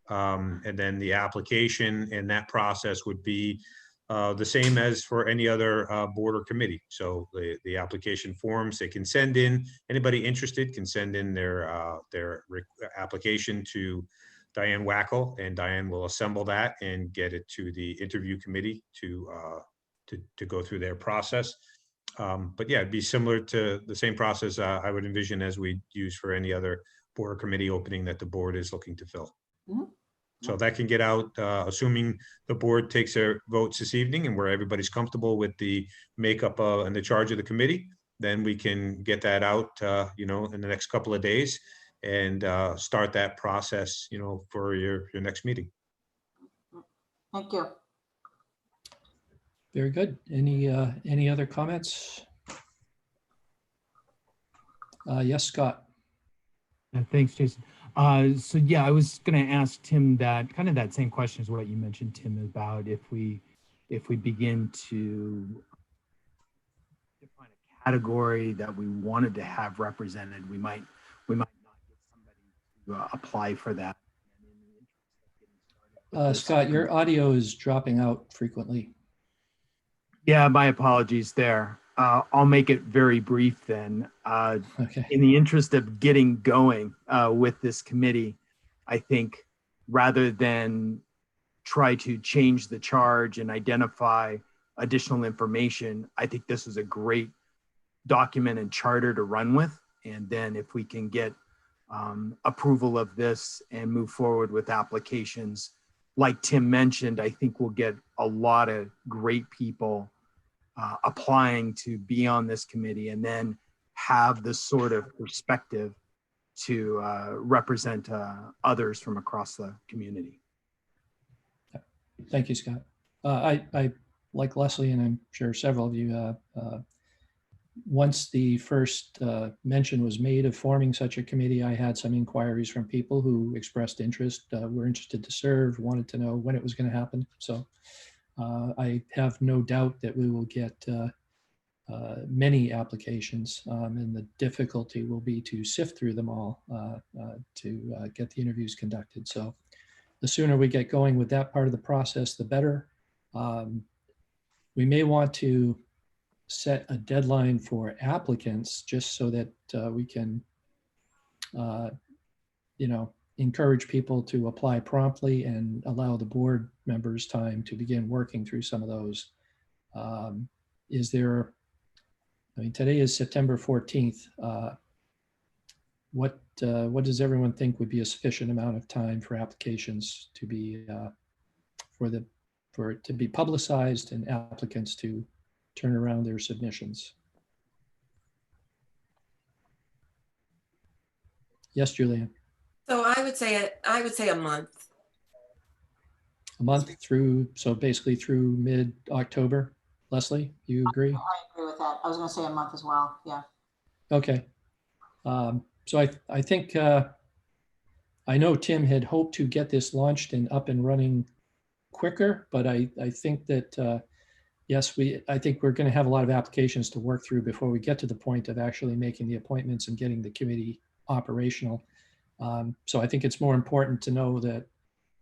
And then the application and that process would be the same as for any other board or committee. So the application forms, they can send in, anybody interested can send in their application to Diane Wackel, and Diane will assemble that and get it to the interview committee to go through their process. But yeah, it'd be similar to the same process I would envision as we use for any other board or committee opening that the board is looking to fill. Mm-hmm. So that can get out, assuming the board takes their votes this evening and where everybody's comfortable with the makeup and the charge of the committee, then we can get that out, in the next couple of days and start that process, for your next meeting. Thank you. Very good. Any other comments? Yes, Scott. Thanks, Jason. So yeah, I was going to ask Tim that same question as what you mentioned, Tim, about if we begin to define a category that we wanted to have represented, we might not get somebody to apply for that. Scott, your audio is dropping out frequently. Yeah, my apologies there. I'll make it very brief then. Okay. In the interest of getting going with this committee, I think rather than try to change the charge and identify additional information, I think this is a great document and charter to run with. And then if we can get approval of this and move forward with applications, like Tim mentioned, I think we'll get a lot of great people applying to be on this committee and then have this sort of perspective to represent others from across the community. Thank you, Scott. I like Leslie, and I'm sure several of you, once the first mention was made of forming such a committee, I had some inquiries from people who expressed interest, were interested to serve, wanted to know when it was going to happen. So I have no doubt that we will get many applications, and the difficulty will be to sift through them all to get the interviews conducted. So the sooner we get going with that part of the process, the better. We may want to set a deadline for applicants just so that we can, encourage people to apply promptly and allow the board members time to begin working through some of those. Today is September 14th. What does everyone think would be a sufficient amount of time for applications to be for it to be publicized and applicants to turn around their submissions? Yes, Julian. So I would say a month. A month through, so basically through mid-October. Leslie, you agree? I agree with that. I was going to say a month as well. Yeah. Okay. So I think, I know Tim had hoped to get this launched and up and running quicker, but I think that, yes, I think we're going to have a lot of applications to work through before we get to the point of actually making the appointments and getting the committee operational. So I think it's more important to know that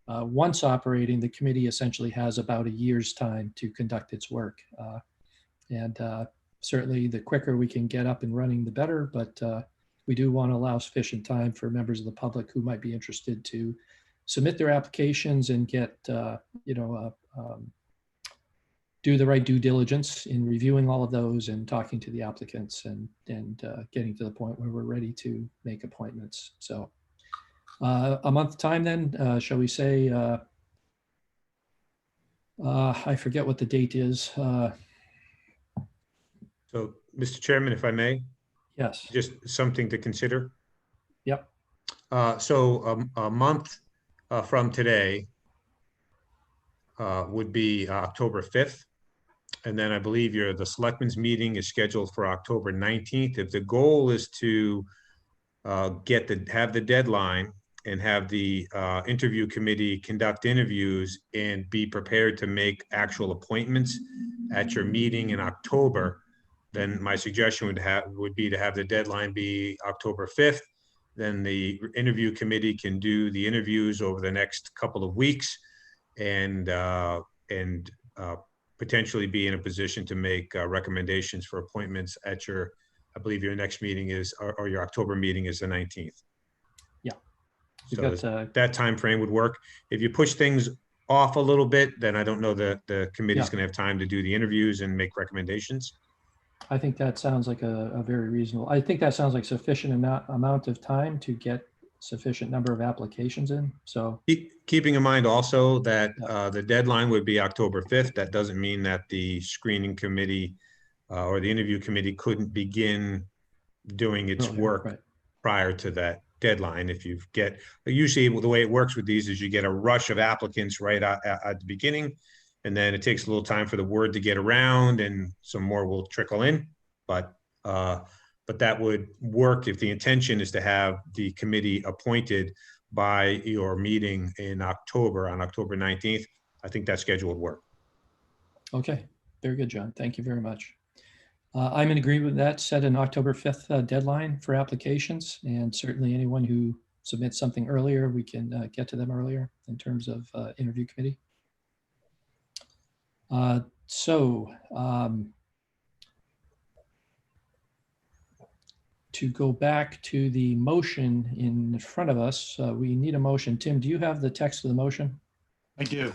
once operating, the committee essentially has about a year's time to conduct its work. And certainly the quicker we can get up and running, the better, but we do want to allow sufficient time for members of the public who might be interested to submit their applications and get, do the right due diligence in reviewing all of those and talking to the applicants and getting to the point where we're ready to make appointments. So a month time then, shall we say, I forget what the date is. So, Mr. Chairman, if I may, Yes. just something to consider. Yep. So a month from today would be October 5th. And then I believe the selectmen's meeting is scheduled for October 19th. If the goal is to have the deadline and have the interview committee conduct interviews and be prepared to make actual appointments at your meeting in October, then my suggestion would be to have the deadline be October 5th. Then the interview committee can do the interviews over the next couple of weeks and potentially be in a position to make recommendations for appointments at I believe your next meeting is, or your October meeting is the 19th. Yeah. So that time frame would work. If you push things off a little bit, then I don't know that the committee's going to have time to do the interviews and make recommendations. I think that sounds like a very reasonable, I think that sounds like sufficient amount of time to get sufficient number of applications in. So keeping in mind also that the deadline would be October 5th. That doesn't mean that the screening committee or the interview committee couldn't begin doing its work prior to that deadline. If you get, usually the way it works with these is you get a rush of applicants right at the beginning, and then it takes a little time for the word to get around and some more will trickle in. But that would work if the intention is to have the committee appointed by your meeting in October, on October 19th. I think that schedule would work. Okay, very good, John. Thank you very much. I'm in agreement with that. Set an October 5th deadline for applications, and certainly anyone who submits something earlier, we can get to them earlier in terms of interview committee. To go back to the motion in front of us, we need a motion. Tim, do you have the text of the motion? I do.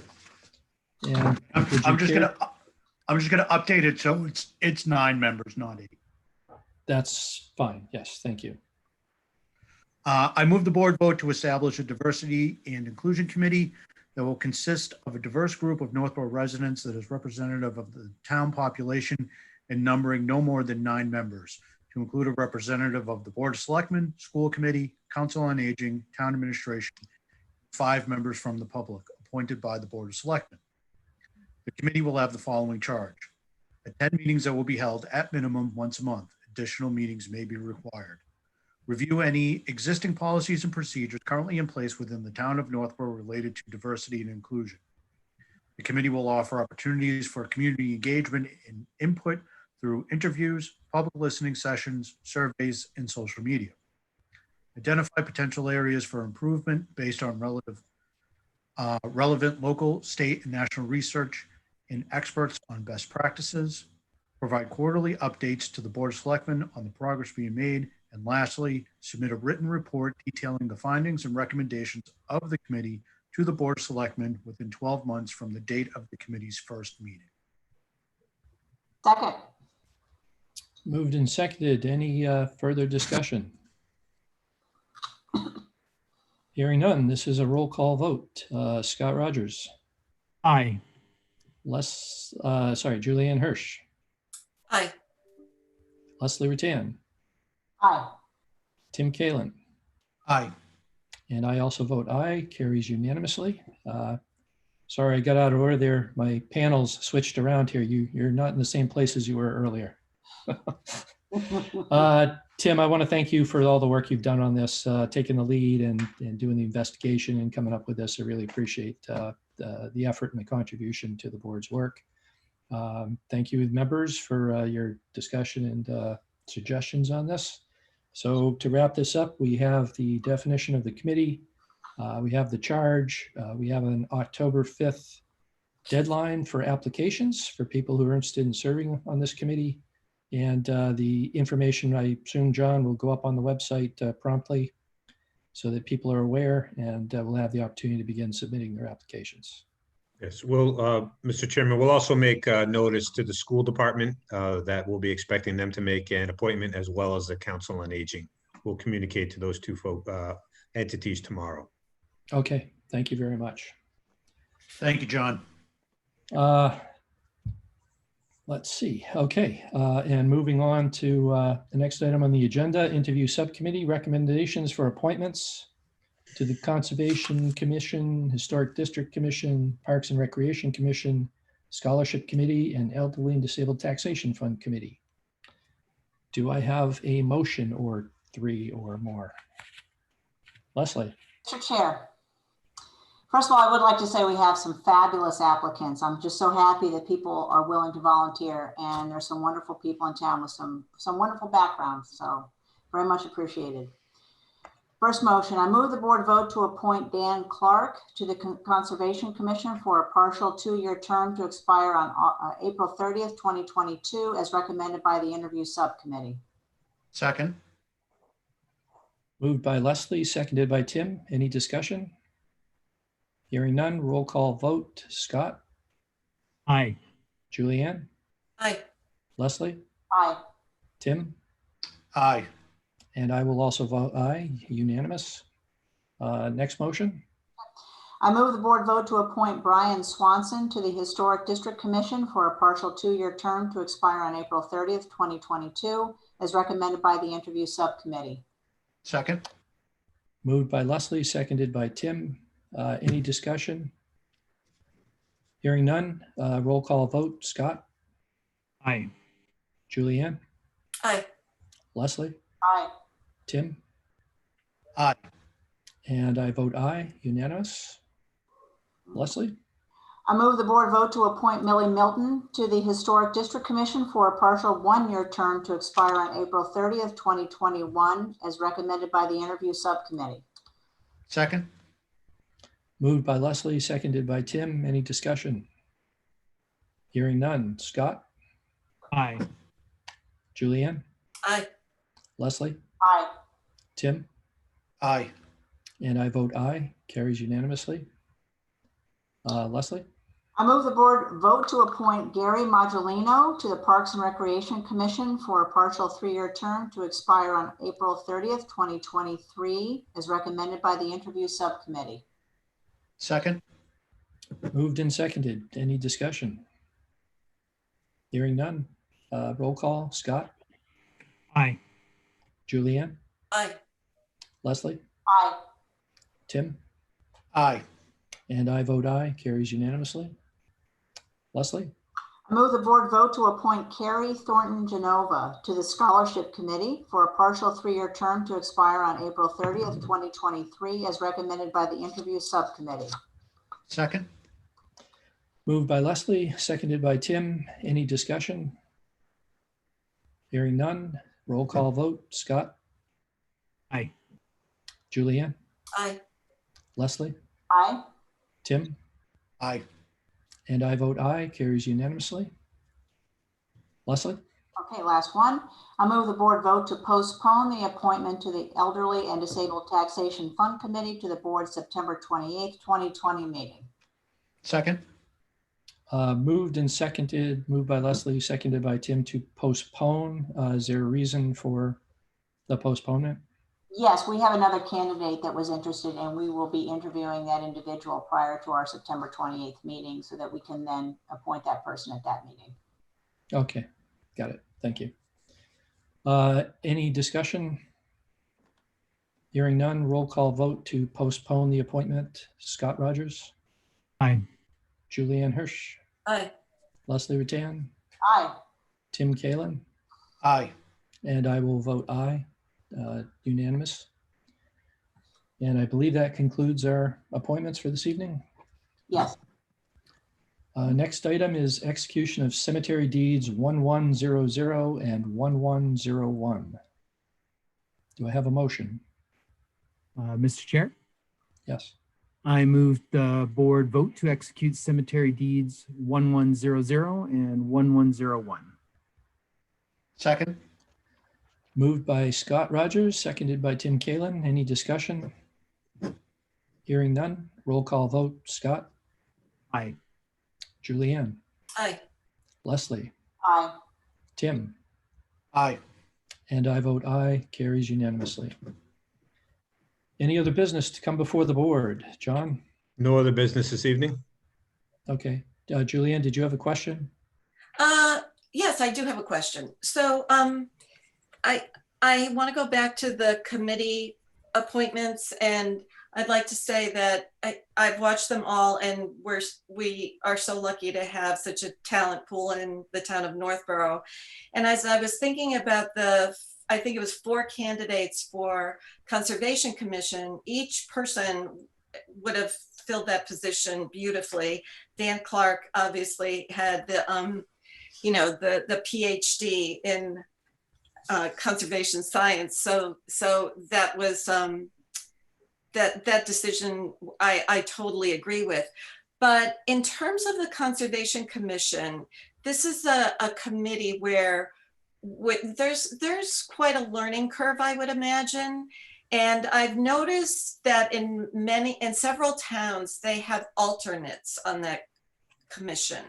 And I'm just gonna update it so it's 9 members, not 8. That's fine. Yes, thank you. I move the board vote to establish a diversity and inclusion committee that will consist of a diverse group of Northborough residents that is representative of the town population and numbering no more than 9 members, to include a representative of the Board of Selectmen, School Committee, Council on Aging, Town Administration, 5 members from the public appointed by the Board of Selectmen. The committee will have the following charge: attend meetings that will be held at minimum once a month. Additional meetings may be required. Review any existing policies and procedures currently in place within the town of Northborough related to diversity and inclusion. The committee will offer opportunities for community engagement and input through interviews, public listening sessions, surveys, and social media. Identify potential areas for improvement based on relevant local, state, and national research and experts on best practices. Provide quarterly updates to the Board of Selectmen on the progress being made. And lastly, submit a written report detailing the findings and recommendations of the committee to the Board of Selectmen within 12 months from the date of the committee's first meeting. Second. Moved and seconded. Any further discussion? Hearing none, this is a roll call vote. Scott Rogers. Aye. Julianne Hirsch. Aye. Leslie Rattan. Aye. Tim Kalin. Aye. And I also vote aye. Carries unanimously. Sorry, I got out of order there. My panels switched around here. You're not in the same place as you were earlier. Tim, I want to thank you for all the work you've done on this, taking the lead and doing the investigation and coming up with this. I really appreciate the effort and the contribution to the board's work. Thank you, members, for your discussion and suggestions on this. So to wrap this up, we have the definition of the committee. We have the charge. We have an October 5th deadline for applications for people who are interested in serving on this committee. And the information, I assume, John, will go up on the website promptly so that people are aware, and will have the opportunity to begin submitting their applications. Yes, well, Mr. Chairman, we'll also make notice to the school department that we'll be expecting them to make an appointment, as well as the Council on Aging. We'll communicate to those two entities tomorrow. Okay, thank you very much. Thank you, John. Let's see. Okay, and moving on to the next item on the agenda, interview subcommittee recommendations for appointments to the Conservation Commission, Historic District Commission, Parks and Recreation Commission, Scholarship Committee, and Elderly and Disabled Taxation Fund Committee. Do I have a motion or three or more? Leslie. Mr. Chair. First of all, I would like to say we have some fabulous applicants. I'm just so happy that people are willing to volunteer, and there's some wonderful people in town with some wonderful backgrounds. So very much appreciated. First motion, I move the board vote to appoint Dan Clark to the Conservation Commission for a partial 2-year term to expire on April 30th, 2022, as recommended by the interview subcommittee. Second. Moved by Leslie, seconded by Tim. Any discussion? Hearing none, roll call vote. Scott? Aye. Julianne? Aye. Leslie? Aye. Tim? Aye. And I will also vote aye, unanimous. Next motion? I move the board vote to appoint Brian Swanson to the Historic District Commission for a partial 2-year term to expire on April 30th, 2022, as recommended by the interview subcommittee. Second. Moved by Leslie, seconded by Tim. Any discussion? Hearing none, roll call vote. Scott? Aye. Julianne? Aye. Leslie? Aye. Tim? Aye. And I vote aye, unanimous. Leslie? I move the board vote to appoint Millie Milton to the Historic District Commission for a partial 1-year term to expire on April 30th, 2021, as recommended by the interview subcommittee. Second. Moved by Leslie, seconded by Tim. Any discussion? Hearing none. Scott? Aye. Julianne? Aye. Leslie? Aye. Tim? Aye. And I vote aye. Carries unanimously. Leslie? I move the board vote to appoint Gary Modulino to the Parks and Recreation Commission for a partial 3-year term to expire on April 30th, 2023, as recommended by the interview subcommittee. Second. Moved and seconded. Any discussion? Hearing none. Roll call. Scott? Aye. Julianne? Aye. Leslie? Aye. Tim? Aye. And I vote aye. Carries unanimously. Leslie? I move the board vote to appoint Carrie Thornton Genova to the Scholarship Committee for a partial 3-year term to expire on April 30th, 2023, as recommended by the interview subcommittee. Second. Moved by Leslie, seconded by Tim. Any discussion? Hearing none, roll call vote. Scott? Aye. Julianne? Aye. Leslie? Aye. Tim? Aye. And I vote aye, carries unanimously. Leslie? Okay, last one. I move the board vote to postpone the appointment to the Elderly and Disabled Taxation Fund Committee to the board's September 28th, 2020 meeting. Second. Moved and seconded, moved by Leslie, seconded by Tim to postpone. Is there a reason for the postponement? Yes, we have another candidate that was interested, and we will be interviewing that individual prior to our September 28th meeting so that we can then appoint that person at that meeting. Okay, got it. Thank you. Any discussion? Hearing none, roll call vote to postpone the appointment. Scott Rogers? Aye. Julianne Hirsch? Aye. Leslie Rattan? Aye. Tim Kalen? Aye. And I will vote aye, unanimous. And I believe that concludes our appointments for this evening. Yes. Next item is execution of cemetery deeds 1100 and 1101. Do I have a motion? Mr. Chair, Yes. I move the board vote to execute cemetery deeds 1100 and 1101. Second. Moved by Scott Rogers, seconded by Tim Kalen. Any discussion? Hearing none, roll call vote. Scott? Aye. Julianne? Aye. Leslie? Aye. Tim? Aye. And I vote aye, carries unanimously. Any other business to come before the board? John? No other business this evening? Okay. Julianne, did you have a question? Yes, I do have a question. So I want to go back to the committee appointments, and I'd like to say that I've watched them all, and we are so lucky to have such a talent pool in the town of Northborough. And as I was thinking about I think it was 4 candidates for Conservation Commission, each person would have filled that position beautifully. Dan Clark obviously had the PhD in conservation science. So that was that decision I totally agree with. But in terms of the Conservation Commission, this is a committee where there's quite a learning curve, I would imagine. And I've noticed that in several towns, they have alternates on that commission.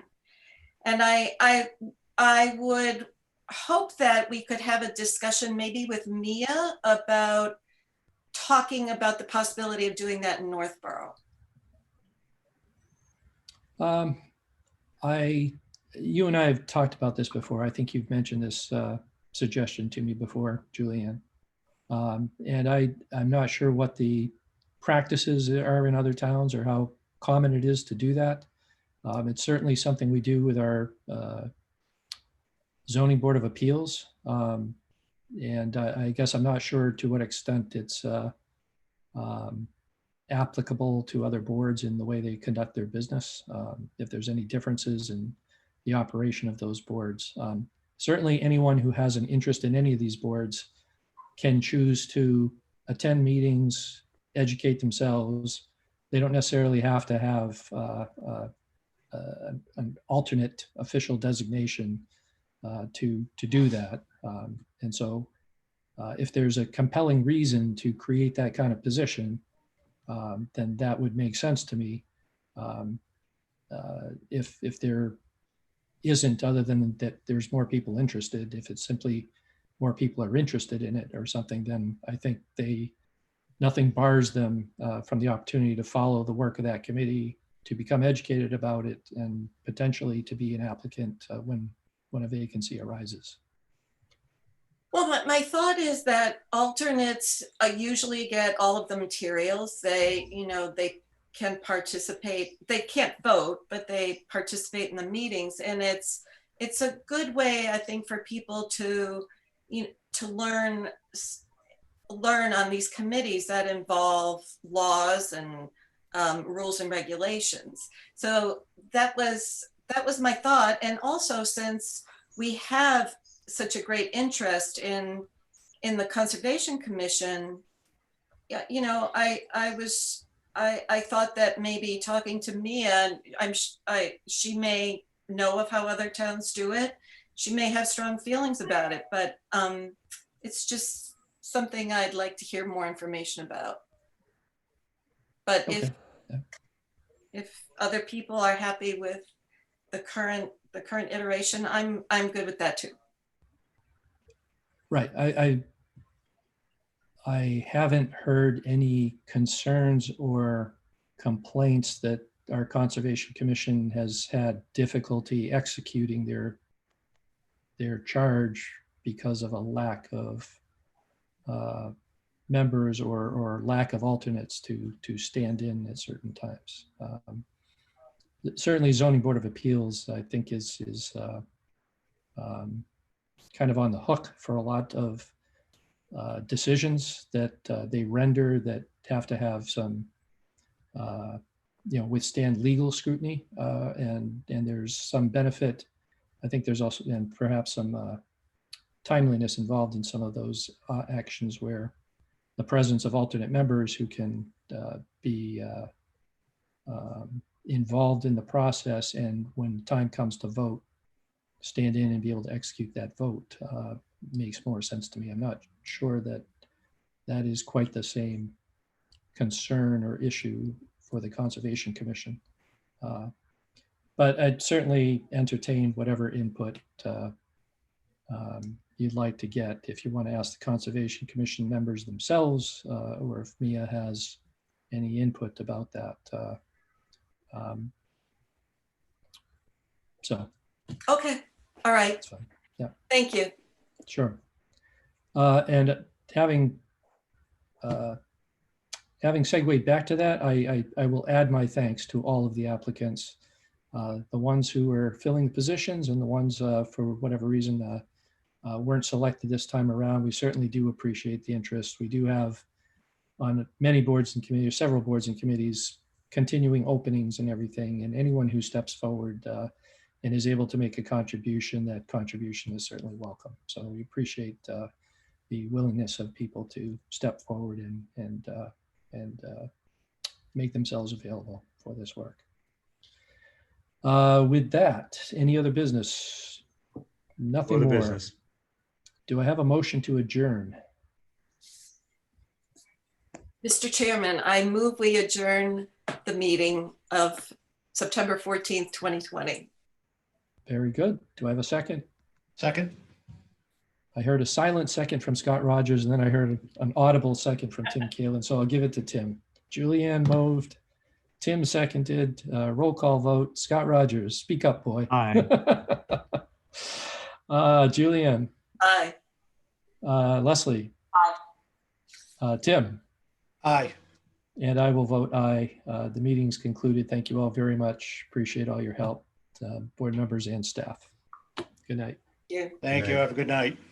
And I would hope that we could have a discussion maybe with Mia about talking about the possibility of doing that in Northborough. You and I have talked about this before. I think you've mentioned this suggestion to me before, Julianne. And I'm not sure what the practices are in other towns or how common it is to do that. It's certainly something we do with our zoning board of appeals. And I guess I'm not sure to what extent it's applicable to other boards in the way they conduct their business, if there's any differences in the operation of those boards. Certainly anyone who has an interest in any of these boards can choose to attend meetings, educate themselves. They don't necessarily have to have an alternate official designation to do that. And so if there's a compelling reason to create that kind of position, then that would make sense to me. If there isn't, other than that there's more people interested, if it's simply more people are interested in it or something, then I think nothing bars them from the opportunity to follow the work of that committee, to become educated about it, and potentially to be an applicant when a vacancy arises. Well, my thought is that alternates usually get all of the materials. They can participate. They can't vote, but they participate in the meetings, and it's a good way, I think, for people to learn on these committees that involve laws and rules and regulations. So that was my thought. And also, since we have such a great interest in the Conservation Commission, yeah, you know, I thought that maybe talking to Mia, she may know of how other towns do it. She may have strong feelings about it, but it's just something I'd like to hear more information about. But Okay. Yeah. if other people are happy with the current iteration, I'm good with that too. Right. I haven't heard any concerns or complaints that our Conservation Commission has had difficulty executing their charge because of a lack of members or lack of alternates to stand in at certain times. Certainly Zoning Board of Appeals, I think is kind of on the hook for a lot of decisions that they render that have to have some, withstand legal scrutiny, and there's some benefit. I think there's also, and perhaps some timeliness involved in some of those actions where the presence of alternate members who can be involved in the process, and when time comes to vote, stand in and be able to execute that vote makes more sense to me. I'm not sure that that is quite the same concern or issue for the Conservation Commission. But I'd certainly entertain whatever input you'd like to get. If you want to ask the Conservation Commission members themselves, or if Mia has any input about that. So. Okay, all right. That's fine. Yeah. Thank you. Sure. And having segued back to that, I will add my thanks to all of the applicants, the ones who were filling the positions and the ones for whatever reason weren't selected this time around. We certainly do appreciate the interest. We do have on many boards and committees, several boards and committees, continuing openings and everything, and anyone who steps forward and is able to make a contribution, that contribution is certainly welcome. So we appreciate the willingness of people to step forward and make themselves available for this work. With that, any other business? Nothing more. Business. Do I have a motion to adjourn? Mr. Chairman, I move we adjourn the meeting of September 14th, 2020. Very good. Do I have a second? Second. I heard a silent second from Scott Rogers, and then I heard an audible second from Tim Kalin. So I'll give it to Tim. Julianne moved. Tim seconded. Roll call vote. Scott Rogers, speak up, boy. Aye. Julianne. Aye. Leslie. Aye. Tim. Aye. And I will vote aye. The meeting's concluded. Thank you all very much. Appreciate all your help, board members and staff. Good night. Thank you. Thank you. Have a good night.